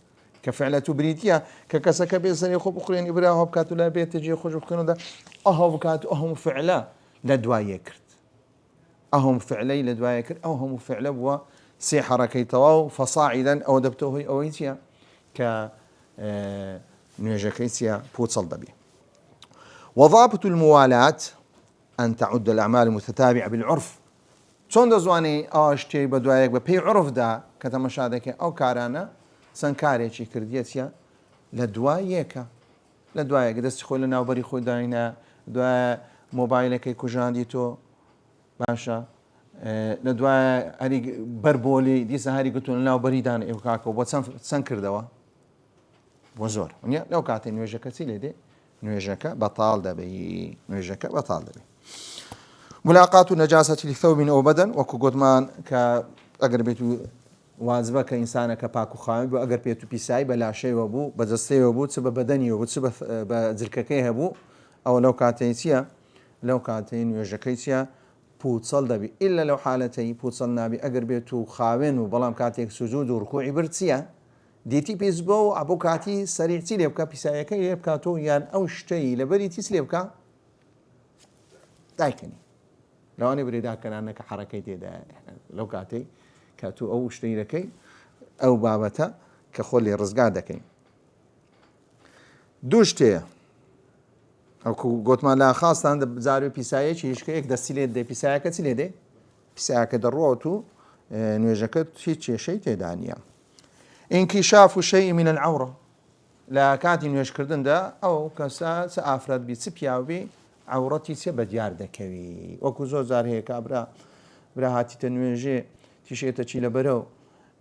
Speaker 1: کە فعلەت و بریتە کە کەسەکە بێ سەری خۆ بخورێنی برا هەڵ بکات و لا بێتە جێ خۆش بخێنەوە ئەهەڵ بکات و ئەهەموو فعلە لە دوایە کرد ئەهەم فعلەی لە دوایە کرد ئەو هەموو فعلە بووە 3 حرەکەی تەواو فەصاعدا ئەوە دەبتەوە هۆی ئەوەی چییە کە نوێژەکەی چییە پوچەڵ دەبێ وضابط الموالاة أن تعد الأعمال المتتابعة بالعرف چۆن دەزوانێ ئەوە شتێک بە دوایەک بە پێی عرفدا کە تەمەشا دەکەی ئەو کارانە چەند کارێکی کردیەتە لە دوای یەکە لە دوایەک دەستی خۆی لە ناوبەری خۆی داینە دوای مۆبایلەکەی کوژاندی تۆ باشە لە دوای هەری بەربۆلی دیسە هەری گوتون لە ناوبەریدان ئێو کاکەەوە بۆ چەند کردەوە بۆ زۆر لەو کاتێ نوێژەکە چی لێ دێ نوێژەکە بەتاڵ دەبێت نوێژەکە بەتاڵ دەبێت ملاقات و نەجاسەتی لثەوب ئەو بەدەن وەکو گوتمان کە ئەگەر بێت و واجبە کە ئینسانەکە پاک و خاوێن بوو ئەگەر پێت و پیسایی بە لاشەیەوە بوو بە جەستەیەوە بوو چ بە بەدەنیەوە بوو چ بە جلکەکەی هەبوو ئەوە لەو کاتەی چییە لەو کاتەی نوێژەکەی چییە پوچەڵ دەبی ئللا لەو حالەتەی پوچەڵ نابی ئەگەر بێت و خاوێن و بەڵام کاتێک سوجود و ڕکوعی برد چییە دیتی پێز بۆ و ئەبوو کاتی سەریعچی لێ بکە پیسایەکەی لێ بکاتەوە یان ئەو شتەی لەبەری تیس لێ بکە دایکەنی لەوانێ برێداکەرانەکە حرەکەی تێدا لەو کاتەی کاتوو ئەو شتەی دەکەی ئەو بابەتە کە خۆ لێ ڕزگار دەکەین دوو شتەیە ئەوکو گوتمان لا خاستان زارو پیسایەکی هیچکەیەک دەستی لێ دێ پیسایەکە چی لێ دێ پیسایەکە دەڕۆت و نوێژەکە هیچ کێشەی تێدا نییە انكشاف شيء من العورة لا كاتي نوێژکردندا ئەو کەسە چ ئافرەت بی چ پیاوی عورەتی چێ بەدیار دەکەوی وەکو زۆر جار هەیە کابرا برا هاتیتە نوێژێ تیشێتە چی لەبەرەوە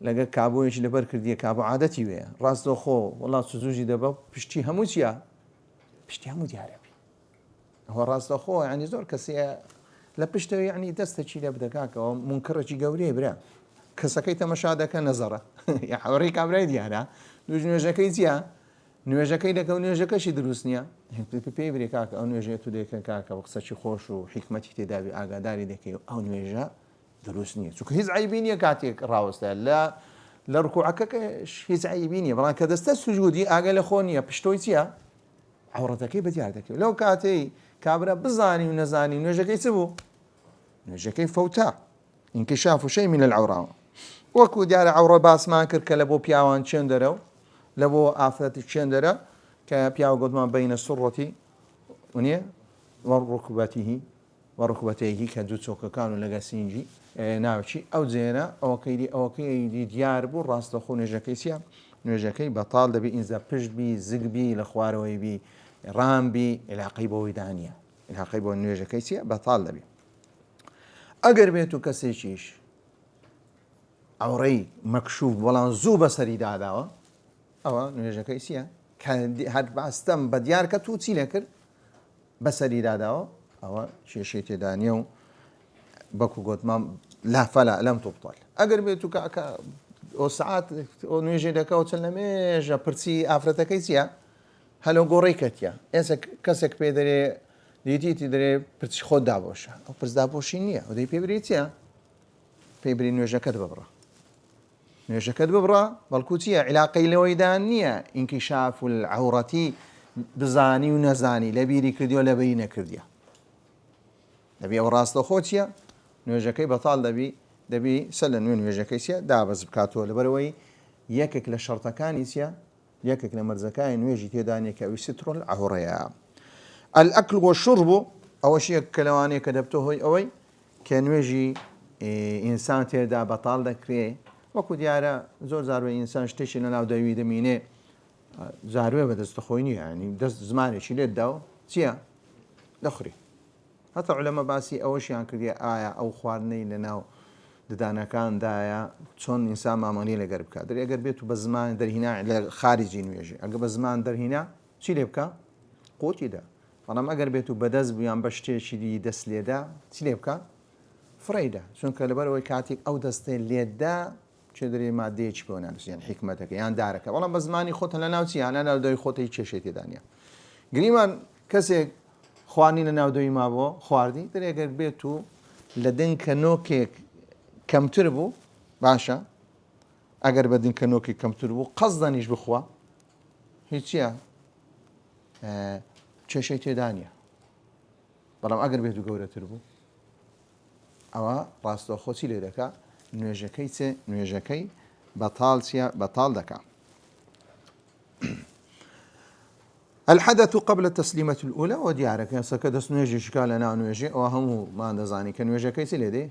Speaker 1: لەگە کابۆیەکی لەبەر کردیە کابۆ عادەتی وێ ڕاستە خۆ وڵات سوزوژی دەبە پشتی هەموو چیە پشتی هەموو دیارەبی ئەوە ڕاستە خۆ ینی زۆر کەسەیە لە پشتەوە یعنی دەستەچی لە بدەکاکەەوە منکڕێکی گەورەیە برا کەسەکەی تەمەشا دەکە نەزەڕە یا حوەڕی کابرای دیارە دوژ نوێژەکەی چییە نوێژەکەی دەکە و نوێژەکەشی دروست نییە پێی برێ کاکە ئەو نوێژێت و دەکەن کاکە بە قسەی خۆش و حکمەتی تێداوی ئاگاداری دەکەی و ئەو نوێژە دروست نییە چونکە هیچ عیبی نییە کاتێک ڕاوەستە لە ڕکوعەکەش هیچ عیبی نییە بەڵام کە دەستە سوجودی ئاگە لە خۆ نییە پشتۆی چییە عورەتەکەی بەدیار دەکەوێت لەو کاتەی کابرا بزانی و نەزانی نوێژەکەی چ بوو نوێژەکەی فەوتە انكشاف شيء من العورة وەکو دیارە عورە باسمان کرد کە لە بۆ پیاوان چێن دەرە لە بۆ ئافرەتی چێن دەرە کە پیاوە گوتمان بینە سوڕەتی ونیە وەڕکوبەتیهی وەڕکوبەتەیەکی کە دوو چۆکەکان و لەگە سینجی ناوچی ئەو جێرە ئەوەکەی دیار بوو ڕاستەخۆ نوێژەکەی چیە نوێژەکەی بەتاڵ دەبی ئینجا پشتبی زگبی لە خوارەوەی بی ڕامبی علاقەی بۆەوەی دانیە علاقەی بۆ نوێژەکەی چیە بەتاڵ دەبی ئەگەر بێت و کەسێکیش ئەوڕێی مەکشوف بەڵام زوو بەسەری داداوە ئەوە نوێژەکەی چییە هەر باستەم بە دیار کە تو چی لێ کرد بەسەری داداوە ئەوە کێشەی تێدا نییە و بەکو گوتمان لا فەلا لەم تبطل ئەگەر بێت و کاکە ئەو سعات نوێژێ دەکە و چەند لە مێژە پرچی ئافرەتەکەی چییە هەلو گۆڕی کەتیە ئێستا کەسێک پێ دەرێ دیتیتی دەرێ پرچی خۆت دابۆشە ئەو پرسدابۆشی نییە ئەو دەی پێبری چییە پێبری نوێژەکەت ببڕە نوێژەکەت ببڕە بەڵکو چییە علاقەی لەوەیدان نییە ئینکیشاف العەورەتی بزانی و نەزانی لە بیری کردیەوە لە بەری نەکردیە دەبی ئەو ڕاستەخۆ چییە نوێژەکەی بەتاڵ دەبی سەر لە نوێ نوێژەکەی چیە دابەز بکاتەوە لەبەرەوەی یەکێک لە شەڕتەکانی چیە یەکێک لە مەرجەکانی نوێژی تێدانێک کە ئەوی سترۆ العەورەیە الأكل والشرب ئەوەش یەک کە لەوانەیە کە دەبتە هۆی ئەوەی کە نوێژی ئینسان تێدا بەتاڵ دەکرێ وەکو دیارە زۆر زاروێ ئینسان شتێکی لەناو دەوی دەمینێ زاروێ بەدەستەخۆی نییە ینی دەست زمانێکی لێتدا و چییە دەخوری هەتا عولەمە باسی ئەوەشیان کردی ئایا ئەو خواردنەی لەناو ددانەکاندایە چۆن ئینسان مامەنی لەگەر بکات دەری ئەگەر بێت و بە زمان دەرهینا لە خارجی نوێژی ئەگە بە زمان دەرهینا چی لێ بکە قوتیدا بەڵام ئەگەر بێت و بەدەست بیان بە شتێکی دی دەست لێدا چی لێ بکە فڕیدا چونکە لەبەرەوەی کاتێک ئەو دەستێ لێدا چێ دەرێ مادەیەکی بۆ نانووسیان حکمەتەکە یان دارەکە بەڵام بە زمانی خۆتە لە ناو چیان لە ناو دەوی خۆتی کێشێت تێدانە گریمان کەسێک خوانی لە ناو دەوی مابۆ خواردی دەرێگەر بێت و لە دنکە نۆکێک کەمتر بوو باشە ئەگەر بە دنکە نۆکی کەمتر بوو قەزدانیش بخوا هیچیە کێشەی تێدانە بەڵام ئەگەر بێت و گەورەتر بوو ئەوە ڕاستە خۆچی لێ دەکا نوێژەکەی چێ نوێژەکەی بەتاڵ چیە بەتاڵ دەکا الحدث قبل التسليمة الأولى وديارك يسكا دەست نوێژێکی کا لە ناو نوێژێ ئەوە هەموومان دەزانی کە نوێژەکەی چ لێ دێ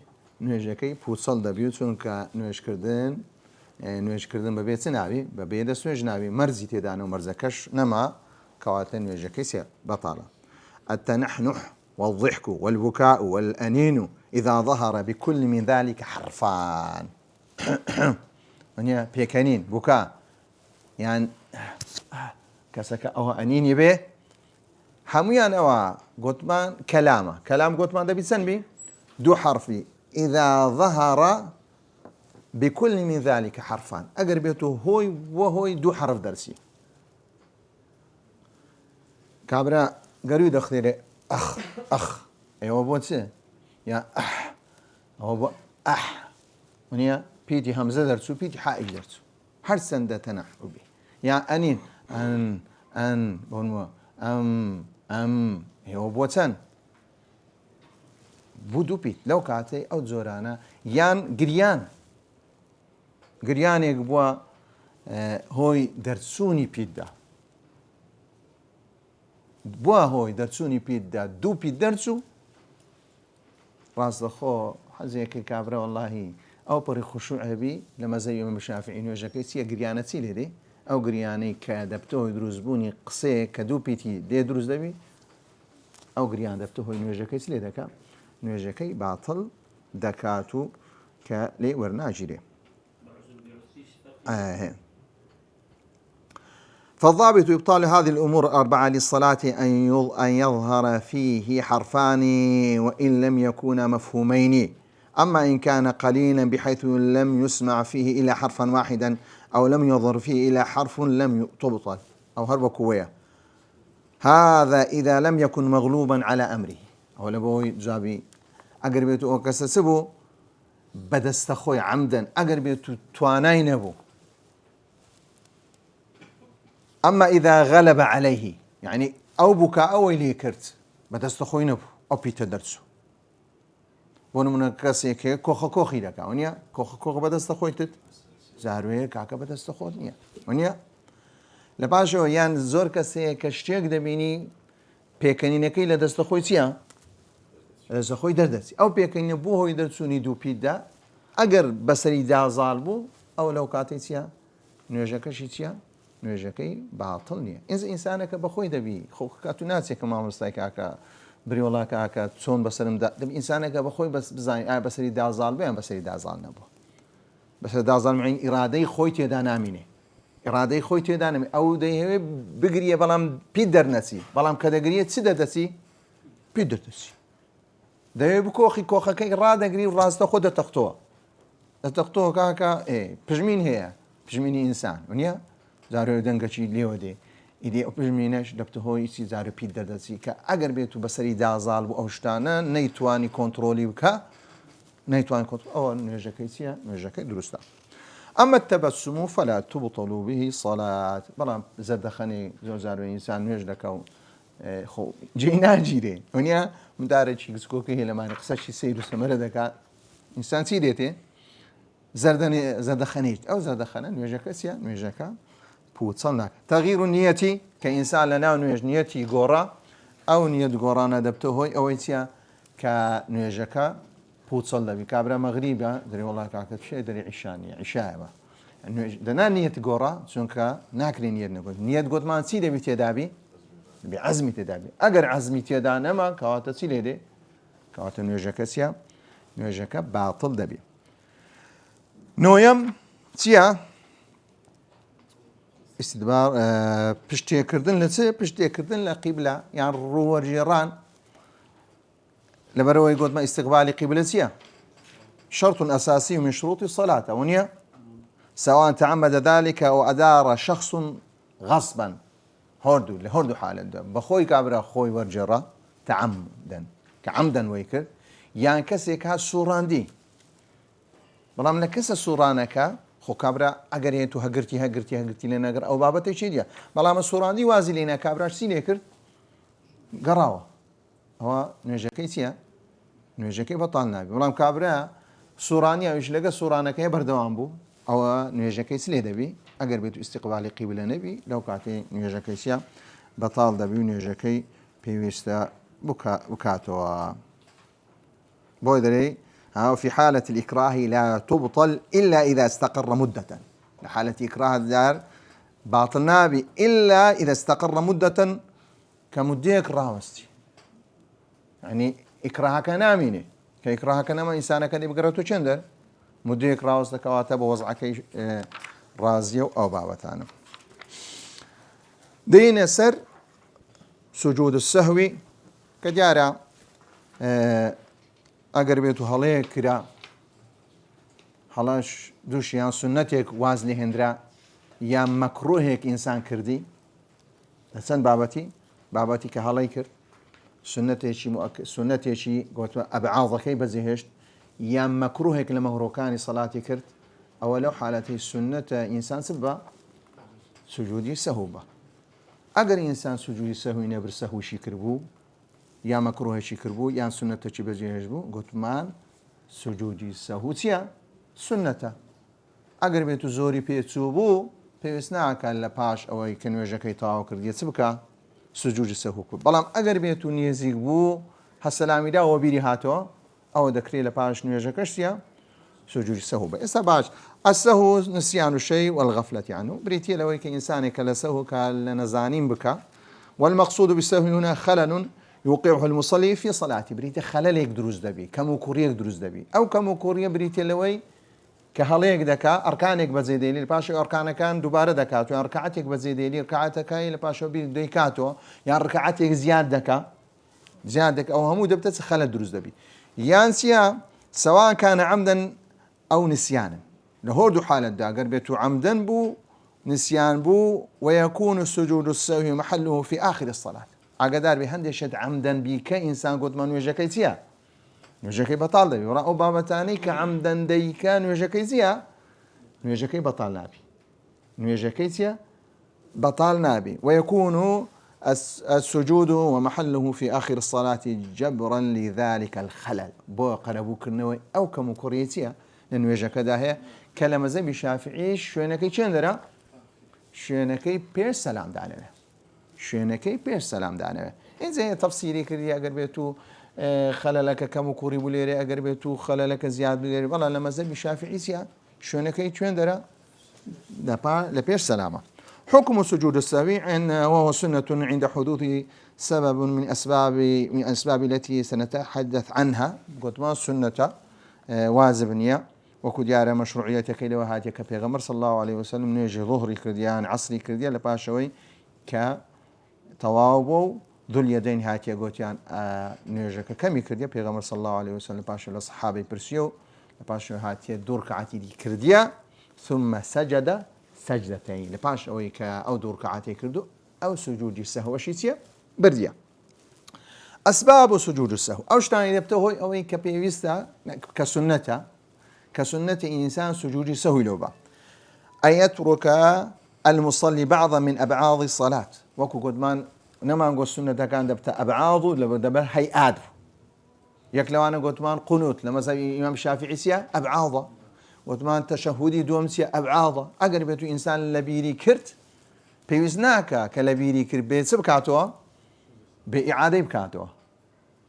Speaker 1: نوێژەکەی پوچەڵ دەبی چونکە نوێژکردن بەبێ چ ناوی بەبێ دەست نوێژ ناوی مەرزی تێدانە و مەرزەکەش نەما کەواتە نوێژەکەی سێ بەتاڵە التنحنح والضحك والبكاء والأنين إذا ظهر بكل من ذلك حرفان ونيا بيكانين بكاء يعني كسك أو أنيني به هميان أو قطمان كلام قطمان ده بيتسن بي دو حرفي إذا ظهر بكل من ذلك حرفان أقربيته هوي وهوي دو حرف درسي كابرا قريب دخلي أخ أيوة بوتسي يا هو ونيا بيتي همزة درسو بيتي حائل درسو هر سندة تنحو به يا أنين أن بونوا هو بوتسن بودو بيت لو كاتي أو زورانا يان قريان يقبوا هوي درسوني بيدا بوا هوي درسوني بيدا دو بيت درسو راس دخو حزيك كابرا والله أو بري خشوع بي لما زي من الشافعي وجاكي سي قريانة سي دي أو قرياني كدبتوه دروزبوني قصي كدو بيتي دي دروز دبي أو قريان دبتوه نوجاكي سي دكا نوجاكي باطل دكاتو كلي ورناجري فالضابط إبطال هذه الأمور الأربعة للصلاة أن يظهر فيه حرفان وإن لم يكونا مفهومين أما إن كان قليلا بحيث لم يسمع فيه إلا حرفا واحدا أو لم يظهر فيه إلا حرف لم تبطل أو هرب كوية هذا إذا لم يكن مغلوبا على أمره أو لبوي جابي أقربيتو وكسسبو بدستخوي عمدا أقربيتو تواناي نبو أما إذا غلب عليه يعني أو بكاء أو إليه كرت بدستخوي نبو أو بيتا درسو بونو من كاسيكي كوخي لك ونيا كوخ بدستخوي تت زاروية كاكا بدستخوي نيا ونيا لباشو يان زور كاسي كشتيك دبيني بيكنينكي لدستخوي تيا لدستخوي دردسي أو بيكنين بوهو يدرسوني دو بيدا أجر بسري دا ظالبو أو لو كاتي تيا نوجاكشي تيا نوێژەکەی باڵ نییە ئینسانەکە بەخۆی دەبی خۆکات و ناچێکە مامۆستای کاکە بری وڵا کاکە چۆن بەسرمدا دەبی ئینسانەکە بەخۆی بزانین ئایا بەسەری دازاڵ بێن بەسەری دازاڵ نەبووە بەسەر دازاڵمەین ئیرادەی خۆی تێدا نامینێ ئیرادەی خۆی تێدا نامێ ئەو دەیەوێ بگریە بەڵام پی دەرنەچی بەڵام کە دەگریە چی دەدەچی پی دەدەچی دەوێ بکۆخی کۆخەکەی ڕادەگری و ڕاستە خۆ دەتەختەوە کاکە پژمین هەیە پژمینی ئینسان ونیە زارۆ دەنگەچی لێوە دێ ئیدی ئەو پژمینەش دەبتەهۆی چی زارە پیت دەدەچی کە ئەگەر بێت و بەسەری دازاڵ بوو ئەو شتانە نەیتوانی کۆنتترۆلی بکە نەیتوان ئەوە نوێژەکەی چییە نوێژەکەی دروستە ئەمە تەبەسم و فەلا تبطل به صلاة بەڵام زەردەخەنی زۆر زارۆی ئینسان نوێژ دەکە و جێی ناگیرێ ونیە مدارێکی گچکۆکە هەیە لەمانە قسەشی سەیر و سەمەرە دەکات ئینسان چی دێتێ زەردەخەنیت ئەو زەردەخەنە نوێژەکە چیە نوێژەکە پوچەڵ ناکە تەغیر و نیەتی کە ئینسان لە ناو نوێژ نیەتی گۆڕە ئەو نیەت گۆڕانە دەبتە هۆی ئەوەی چیە کە نوێژەکە پوچەڵ دەبی کابرا مەغریبە دەری وڵا کاکە شێ دەری عیشانیە عیشایەوە دەنا نیەت گۆڕە چونکە ناکرێن نیەت نەگوت نیەت گوتمان چی دەبی تێدابی عزمی تێدابی ئەگەر عزمی تێدا نەما کەواتە چی لێ دێ کەواتە نوێژەکە چیە نوێژەکە باتڵ دەبی نۆیەم چییە استدبار پشتێکردن لە چ پشتێکردن لە قیبلە یان ڕووەرژێڕان لەبەرەوەی گوتمە استقبالی قیبلە چییە شرط أساسي من شروط الصلاة ونيا سواء تعمد ذلك أو أدار شخص غصبا هردو حالا بخوي كابرا خوي ورجرا تعمدا كعمدا ويكر يعني كسيك ها سوراندي بەڵام لە کەسە سوورانەکە خۆ کابرا ئەگەر هێت و هەگرتی لێ نەگەر ئەو بابەتی چی دیە بەڵامە سوورانی وازی لێنە کابراش چی لێ کرد گەڕاوە ئەوە نوێژەکەی چییە نوێژەکەی بەتاڵ نابی بەڵام کابرا سوورانی ئەوش لەگە سوورانەکەی بەردەوام بوو ئەوە نوێژەکەی لێ دەبی ئەگەر بێت و استقبالی قیبلە نەبی لەو کاتێ نوێژەکەی چیە بەتاڵ دەبی و نوێژەکەی پێویستە بکاتەوە بۆی دەرێ في حالة الإكراه لا تبطل إلا إذا استقر مدة حالة إكراه الدار باطل نابي إلا إذا استقر مدة كمديك راوستي يعني إكراهك ناميني كإكراهك نما إنسانك اللي بقرأته شندر مديك راوستك كواتب ووضعك رازيو أو بابتانا دين سر سجود السهو كجارة ئەگەر بێت و هەڵەیە کرا هەڵەش دووشیان سنەتێک واز لێ هێنرا یان مەکرۆهێک ئینسان کردی لە چەند بابەتی کە هەڵەی کرد سنەتێکی گوتوە ئەبعاضەکەی بەجێهێشت یان مەکرۆهێک لە مەهڕۆکانی سەڵاتی کرد ئەوە لەو حالەتی سنەتە ئینسان چ بە سوجودی سەهو بە ئەگەر ئینسان سوجودی سەهوی نەبر سەهوشی کردبوو یا مەکرۆهێکی کردبوو یان سنەتێکی بەجێهێشت بوو گوتمان سوجودی سەهو چییە سنەتە ئەگەر بێت و زۆری پێچوو بوو پێویست ناکات لە پاش ئەوەی کە نوێژەکەی تاوا کردیە چ بکە سوجودی سەهو کرد بەڵام ئەگەر بێت و نێزیک بوو هەسەلامیدا ئەوە بیری هاتەوە ئەوە دەکرێت لە پاش نوێژەکەش چییە سوجودی سەهو بە ئێستا باش السەهو نسيان الشيء والغفلة عنه بریتە لەوەی کە ئینسانێکە لە سەهو کە لە نەزانین بکە والمقصود بالسهو هنا خلل يوقعه المصلي في صلاته بريته خللك دروز دبي كم كوريك دروز دبي او كم كوريه بريته لوي كهليك دكا اركانك بزيديلي الباشا اركان كان دوباره دكاتو ركعتك بزيديلي ركعتك هي الباشا بيديكاتو يا ركعتك زيادك او همو دبت خلل دروز دبي يانسيا سواء كان عمدا او نسيانا لهردو حاله دا قربتو عمدا بو نسيان بو ويكون السجود السهو محله في اخر الصلاه ئاگادار بێ هەندێک شت عەمدەن بیکە ئینسان گوتمان نوێژەکەی چییە نوێژەکەی بەتاڵ دەبی وەڕا ئەو بابەتانەی کە عەمدەن دەیکە نوێژەکەی چییە نوێژەکەی بەتاڵ نابی نوێژەکەی چییە بەتاڵ نابی ويكون السجود ومحله في آخر الصلاة جبرا لذلك الخلل بۆ قەرەبووکردنەوەی ئەو کەم و کوڕیە چییە لە نوێژەکەدا هەیە کە لە مەزهەبی شافعیش شوێنەکەی چێندەرە شوێنەکەی پێش سەلام دانەوێ شوێنەکەی پێش سەلام دانەوێ ئینجا تەفسیری کردی ئەگەر بێت و خەلەلەکە کەم و کوڕی بوو لێرێ ئەگەر بێت و خەلەلەکە زیاد لێرێ بەڵام لە مەزهەبی شافعی چییە شوێنەکەی چێندەرە لە پێش سەلامە حكم سجود السهو وهو سنة عند حدوث سبب من أسباب التي سنتحدث عنها قلت ما سنة واجبنية وكديار مشروعيتك إلى وهاتك بيغمر صلى الله عليه وسلم نيجي ظهري كرديان عصري كرديان لباشوي كتواوبو ذو اليدين هاتي قوتيان نوێژەکە کەمی کردیە پێغەمبەر صلی الله عليه وسلم پاشە لە سەحابەی پرسیە و لەپاش هاتیە دوو ڕکعاتی دی کردیە ثم سجد سجدتين لپاش ئەوەی کە ئەو دوو ڕکعاتی کردو ئەو سجودی سەهوەشی چییە بردیە. ئەسباب سجود السهو ئەو شتانی دەبتە هۆی ئەوەی کە پێویستە کە سنەتە ئینسان سجودی سەهوی لەو بە أن يترك المصلي بعضا من أبعاض الصلاة وكو قدمان نما نقول السنة كان دبتا أبعاض دبر هيئات يك لو أنا قدمان قنوت لما زي إمام الشافعي سيا أبعاض قدمان تشهدي دوم سيا أبعاض أقرب إنسان لبيري كرت بيوزناك كلبيري كرت بيت سبكاتوا بإعادة بكاتوا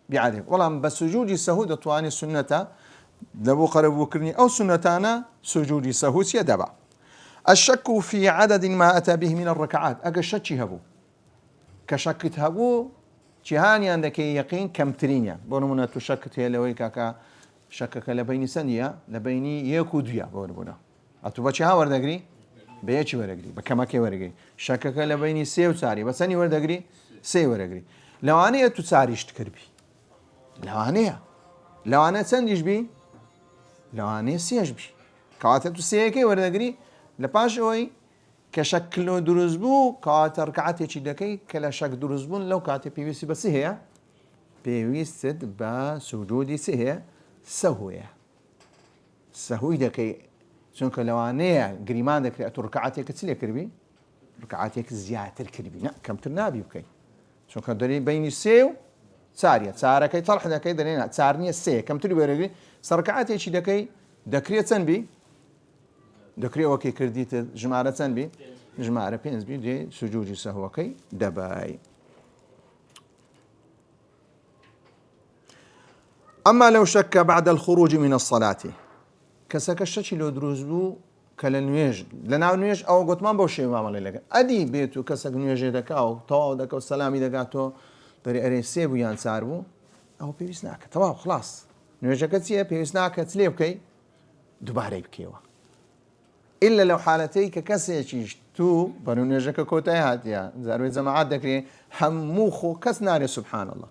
Speaker 1: بإعادة والله بس سجود السهو دتواني السنة دبو قرب وكرني أو سنتانا سجود السهو سيا دبا. الشك في عدد ما أتى به من الركعات أجا شك هبو كشك هبو جهاني عندك يقين كم ترينيا بونمنا تشك تيلوي كاكا شكك لبيني سنيا لبيني يكوديا بونمنا أتوبة ها وردقري بيتش وردقري بكماكي وردقري شكك لبيني سيو ساري بس أني وردقري سيو وردقري لو أنا تساريش تكربي لو أنا سنديش بي لو أنا سيش بي كواتب تسيكي وردقري لپاش اوی که شکل دروز بو کات رکعتی چی دکی کلا شک دروز بون لو کات پیویسی بس هي پیویست با سجودی سه سهوی دکی چون که لوانه گریمان دکی اتو رکعتی کتلی کربی رکعتی که زیاتر کربی نه کم تر نبی بکی چون که داری بین سه ساریه ساره کی طرح دکی داری نه سارنی سه کم تری برگی سرکعتی چی دکی دکریتن بی دكري وكي كرديت جماعة بي جماعة بينز بي دي سجوجي سهوكي دباي. أما لو شك بعد الخروج من الصلاة كسك الشتي لو دروزبو كلا نويج لنا نويج أو قلت ما بوشي ما مالي لك أدي بيتو كسك نويج دكا أو طواو دكا والسلامي دكاتو دري أريسيبو يان ساربو أو بيوسناك تمام خلاص نويج كتسيه بيوسناك تسليبكي دوباره بكيوا إلا لو حالتي ككسيش تو بنونجك كوتايات يا زاروي جماعات دكري هموخو كس ناري سبحان الله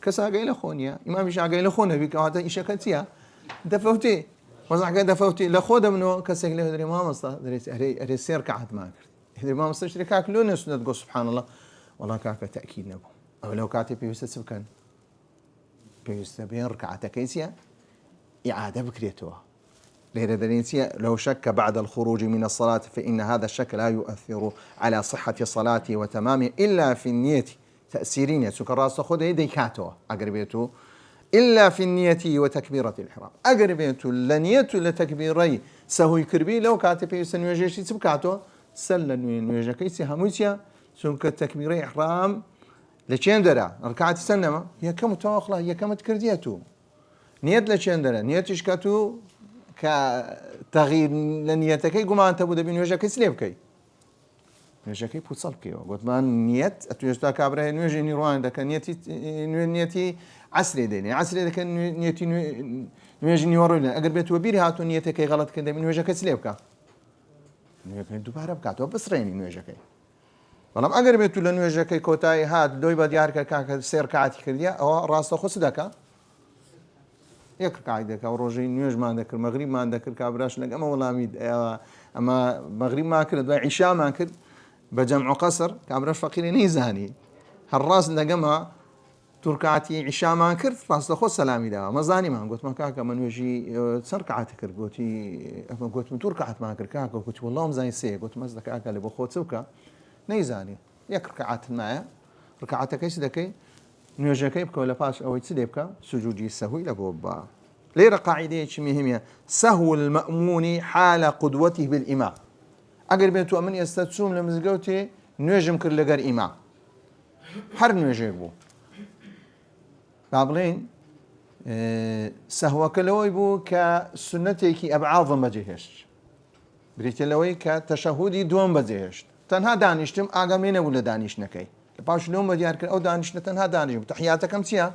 Speaker 1: كس عقيل خونيا إمام مش عقيل خونه بك هذا إيش كتيا دفوتي وزع كده دفوتي لخود منه كسك له دري ما مصطا دري سير كعد ما كرت دري ما مستشري كاك لونس تقول سبحان الله والله كاك تأكيد نبو أو لو كاتب بيوسف كان بيوسف بين ركعتك كيسيا إعادة بكريتوها لو شك بعد الخروج من الصلاة فإن هذا الشك لا يؤثر على صحة صلاته وتمامه إلا في النية تأثيرين سكراس خذ يديكاتو أقربيته إلا في النية وتكبيرة الإحرام أقربيته لنية لتكبيري سهو كربي لو كاتب يسنوجيش سبكاتو سل نوجكيسي هموسيا سنك تكبيري إحرام لچين درا ركعت سنما هي كم تواخلا هي كم تكرديتو نية لچين درا نيتش كاتو كتغيير لنيتكي قما أنت بده بين وجهك سليبكي وجهك بوصلكي قلت ما نيت أتوجه كابره نيجي نيروان ده كان نيتي عسري ديني عسري ده كان نيتي نيجي نيورولنا أقرب بيتوبيري هاتو نيتك غلط كده بين وجهك سليبكا نيجي دوباره بكاتو بس ريني نيجي والله ما أقرب بيتو لنيجي كوتاي هات دوي بديار كا سير كعتي كرديا أو راس خص دكا يك قاعدة كوروجي نيوج ما عندك المغرب ما عندك كابراش لك أما والله ميد أما مغرب ما كرد باي عشاء ما كرد بجمع قصر كابراش فقير نيزاني هالراس لقما تركعتي عشاء ما كرد راس لخو سلامي دا ما زاني ما قلت ما كاكا من وجي تسركعت كرد قلت من تركعت ما كرد كاكا قلت والله مزاي سي قلت مزدك كاكا اللي بخوت سوكا نيزاني يك ركعات معايا ركعتك ايش دكي نوجكي بك ولا باش أو يتسلبك سجودي السهو إلى جوبا ليه قاعدة مهمة سهو المأمون حال قدوته بالإمام أقرب أن تؤمن يستتسوم لمزجوتي نجم كل جر إمام حر نجيبه بعضين سهو كلوي بو كسنتك أبعاض ما جهش بريت لوي كتشهدي دوم بجهش تنها دانشتم أقامين ولا دانش نكي باش لوم بديار كر أو دانش نتنها دانش تحياتك كم سيا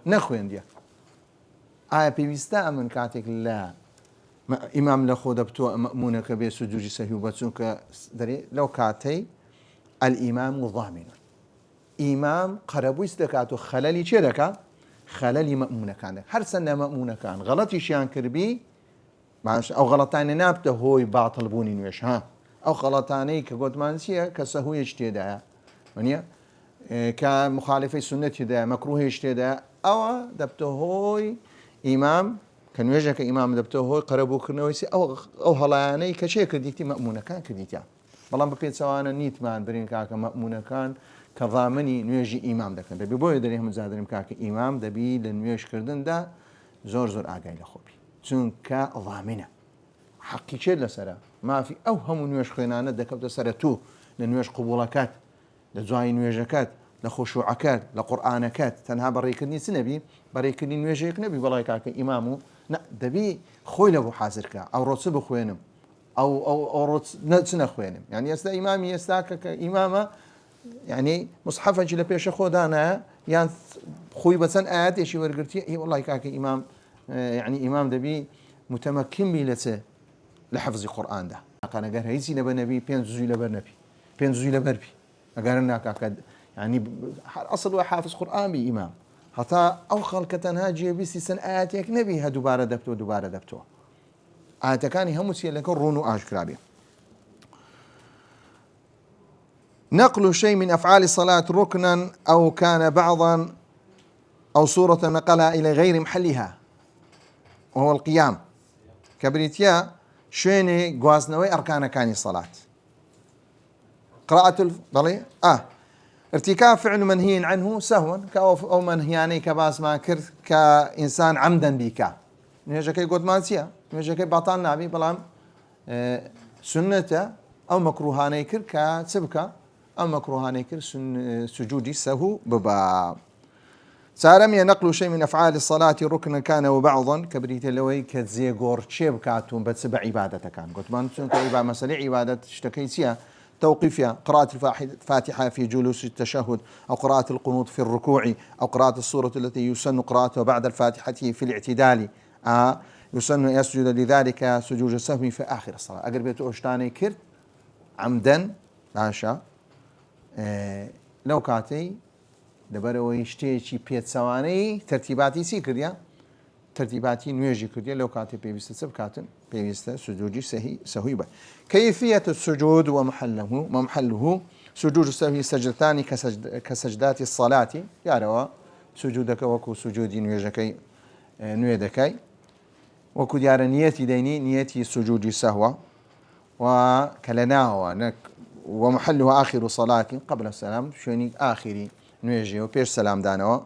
Speaker 1: نخوين ديا بيستا من كاتك لا إمام لخود بتوع مأمونك بسجود سهو بتسوك دري لو كاتي الإمام ضامن ئیمام قەرەبوویست دەکات و خەلەلی چێ دەکات خەلەلی مەمونونەکان هەر چەندە مەمونونەکان غەڵەتیشیان کردبی باش ئەو غەڵەتانە نابتە هۆی باتڵبوونی نوێژ ها ئەو غەڵەتانەی کە گوتمان چییە کە سەهویەش تێدایە وەنیە کە مخالفەی سنەتیدایە مەکروهێش تێدایە ئەوە دەبتە هۆی ئیمام کە نوێژەکە ئیمام دەبتە هۆی قەرەبووکردنەوەی ئەو هەڵایانەی کە چێ کردیتی مەمونونەکان کردیتیان بەڵام بە پێچەوانە نیتمان برین کاکە مەمونونەکان کە ضامنی نوێژی ئیمام دەکەن دەبی بۆیە دەرێ هەمزادرم کاکە ئیمام دەبی لە نوێژکردندا زۆر ئاگای لە خۆبی چونکە ضامنە حەقی چێت لەسرە مافی ئەو هەموو نوێژ خوێنانە دەکەوتە سەرە تو لە نوێژ قوبوڵەکەت لە دوای نوێژەکەت لە خۆشوعەکەت لە قورئانەکەت تەنها بەڕێکردنی چ نەبی بەڕێکردنی نوێژەیەک نەبی بەڵای کاکە ئیمام و دەبی خۆی لە بۆ حازرکە ئەو ڕۆچ بخوێنم ئەو ڕۆچ چ نەخوێنم یعنی ئێستا ئیمامی ئێستا کە ئیمامە یعنی مصحفەکی لە پێشە خۆدانە یان خۆی بەچەند ئاەتێکی وەرگرتی وڵای کاکە ئیمام یعنی ئیمام دەبی متمەکن بی لە چێ لە حەفزی قورئاندا ئەگەر هیچی لەبەر نەبی پێنج جوزی لەبەر نەبی پێنج جوزی لەبەربی ئەگەر ناکاکە يعني أصل وحافظ قرآن بإمام حتى أو خلق تنها جيبيسي سن آياتك نبيها دوبارة دبتو آياتكاني همسي لك رونو آشكرابي نقل شيء من أفعال الصلاة ركنا أو كان بعضا أو صورة نقلها إلى غير محلها وهو القيام كبريتيا شيني قوازنوي أركان كاني الصلاة قراءة ارتكاب فعل منهي عنه سهوا أو منهياني كباس ما كر كإنسان عمدا بك نيجاكي قد مانسيا نيجاكي باطان نابي بلام سنة أو مكروهاني كر كسبكة أو مكروهاني كر سجودي سهو ببا سارمي نقل شيء من أفعال الصلاة ركنا كان وبعضا كبريت اللوي كزي غور شيب كاتون بتسبع عبادة كان قلت ما نتسون مسألة عبادة اشتكيتيها توقيفها قراءة الفاتحة في جلوس التشهد أو قراءة القنوت في الركوع أو قراءة السورة التي يسن قراءتها بعد الفاتحة في الاعتدال يسن يسجد لذلك سجود السهو في آخر الصلاة أقرب أشتاني كرت عمدا باشا لو كاتي دبرەوەی شتێکی پێچەوانەی تەرتیباتی چی کردیا تەرتیباتی نوێژی کردیا لەو کاتێ پێویستە چ بکاتن پێویستە سجودی سەهوی بە كيفية السجود ومحله سجود السهو سجدتان كسجدات الصلاة ياروا سجودك وكو سجود نوێژەکەی نوێ دەکەی وەکو دیارە نیەتی دەینی نیەتی سجودی سەهوە وكلناها ومحله آخر صلاة قبل السلام شوني آخري نوێژی و پێش سەلامدانەوە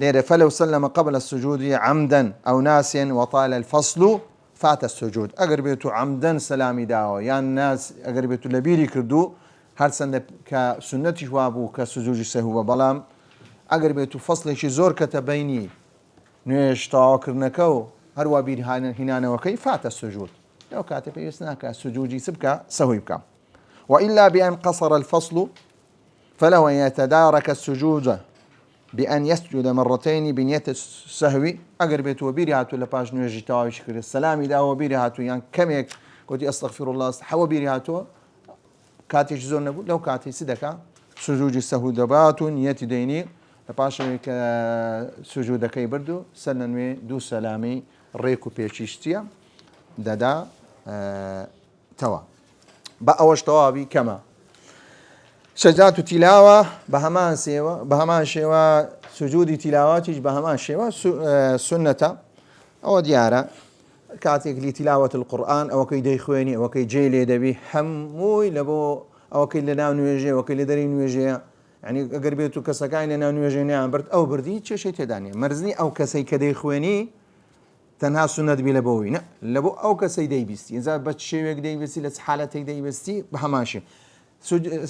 Speaker 1: لێرە فلو سلم قبل السجود عمدا أو ناسيا وطال الفصل فات السجود ئەگەر بێت و عمدەن سەلامی داوە یان ناس ئەگەر بێت و لەبیری کردو هەرچەندە کە سنەتیش وابوو کە سجودی سەهووە بەڵام ئەگەر بێت و فەسڵێکی زۆر کەتە بەینی نوێژ تەواوکردنەکە و هەروە بیر هینانەوەکەی فاتە سجود لەو کاتێ پێویست ناکە سجودی چ بکە سەهوی بکە وإلا بأن قصر الفصل فله أن يتدارك السجود بأن يسجد مرتين بنية السهو أقر بيت وبيري هاتو لباش نوجي تاوي شكر السلام دا وبيري هاتو يعني كميك قلت أستغفر الله حو بيري هاتو كاتيش زون نبو لو كاتي سدكا سجود السهو دبات نيتي ديني لباش سجودك يبردو سننوي دو سلامي ريكو بيشيشتيا دادا توا بأوش توابي كما سجدات تلاوة بهمان شوا سجود تلاواتش بهمان شوا سنة أو ديارة كاتيك لتلاوة القرآن أو كي ديخويني أو كي جيلي دبي هموي لبو أو كي لنا نوجي أو كي لدري نوجي يعني أقربيتو كسكاين لنا نوجي نعم برد أو بردي شيء تداني مرزني أو كسي كديخويني تنها سنة دبي لبوي لبو أو كسي ديبستي إذا بتشيوك ديبستي لسحالتك ديبستي بهمان شي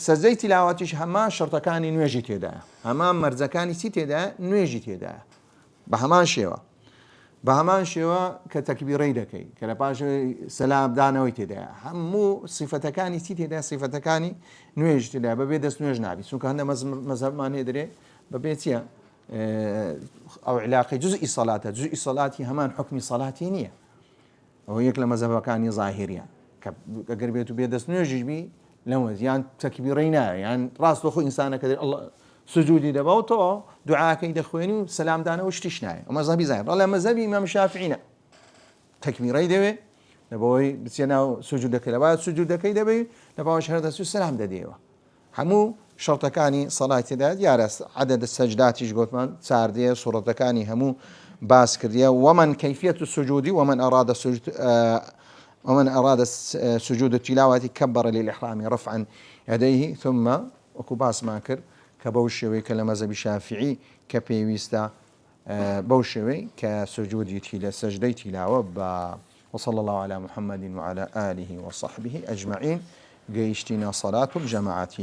Speaker 1: سجدەی تیلاوەتیش هەمان شەرتەکانی نوێژی تێدایە هەمان مەرجەکانی چی تێدایە نوێژی تێدایە بە هەمان شێوە کە تەکبیرەی دەکەی کە لە پاش سەلامدانەوەی تێدایە هەموو سیفەتەکانی چی تێدایە سیفەتەکانی نوێژ تێدایە بەبێ دەست نوێژ نابی چونکە هەندە مەذهبمان هەیە دەرێ بەبێ چییە ئەو علاقەی جزئی سەڵاتە جزئی سەڵاتی هەمان حکمی سەڵاتی نییە ئەوە یەک لە مەذهبەکانی زاهیریە کە ئەگەر بێت و بێ دەست نوێژیش بی لەوە یان تەکبیرەی نایە یان ڕاستەوخۆ ئینسانەکە الله سجودي دبوتو دعاء كيد خويني سلام دانا وشتيش ناي وما زبي زين والله مذهبي امام الشافعي تكبيره دبي نبوي بسينا سجودك لبعد سجودك دبي نبوي شهاده السلام دديوا همو شرط كاني صلاة داد يارس عدد السجدات يجوت من ساردية صورة كاني همو باس كردية ومن كيفية السجود ومن أراد سجود التلاوة كبر للإحرام رفعا يديه ثم وكباس ماكر كبوشوي كلمة بشافعي كبيويستا بوشوي كسجود سجدي تلاوة وصلى الله على محمد وعلى آله وصحبه أجمعين. قيشتنا صلاة الجماعة.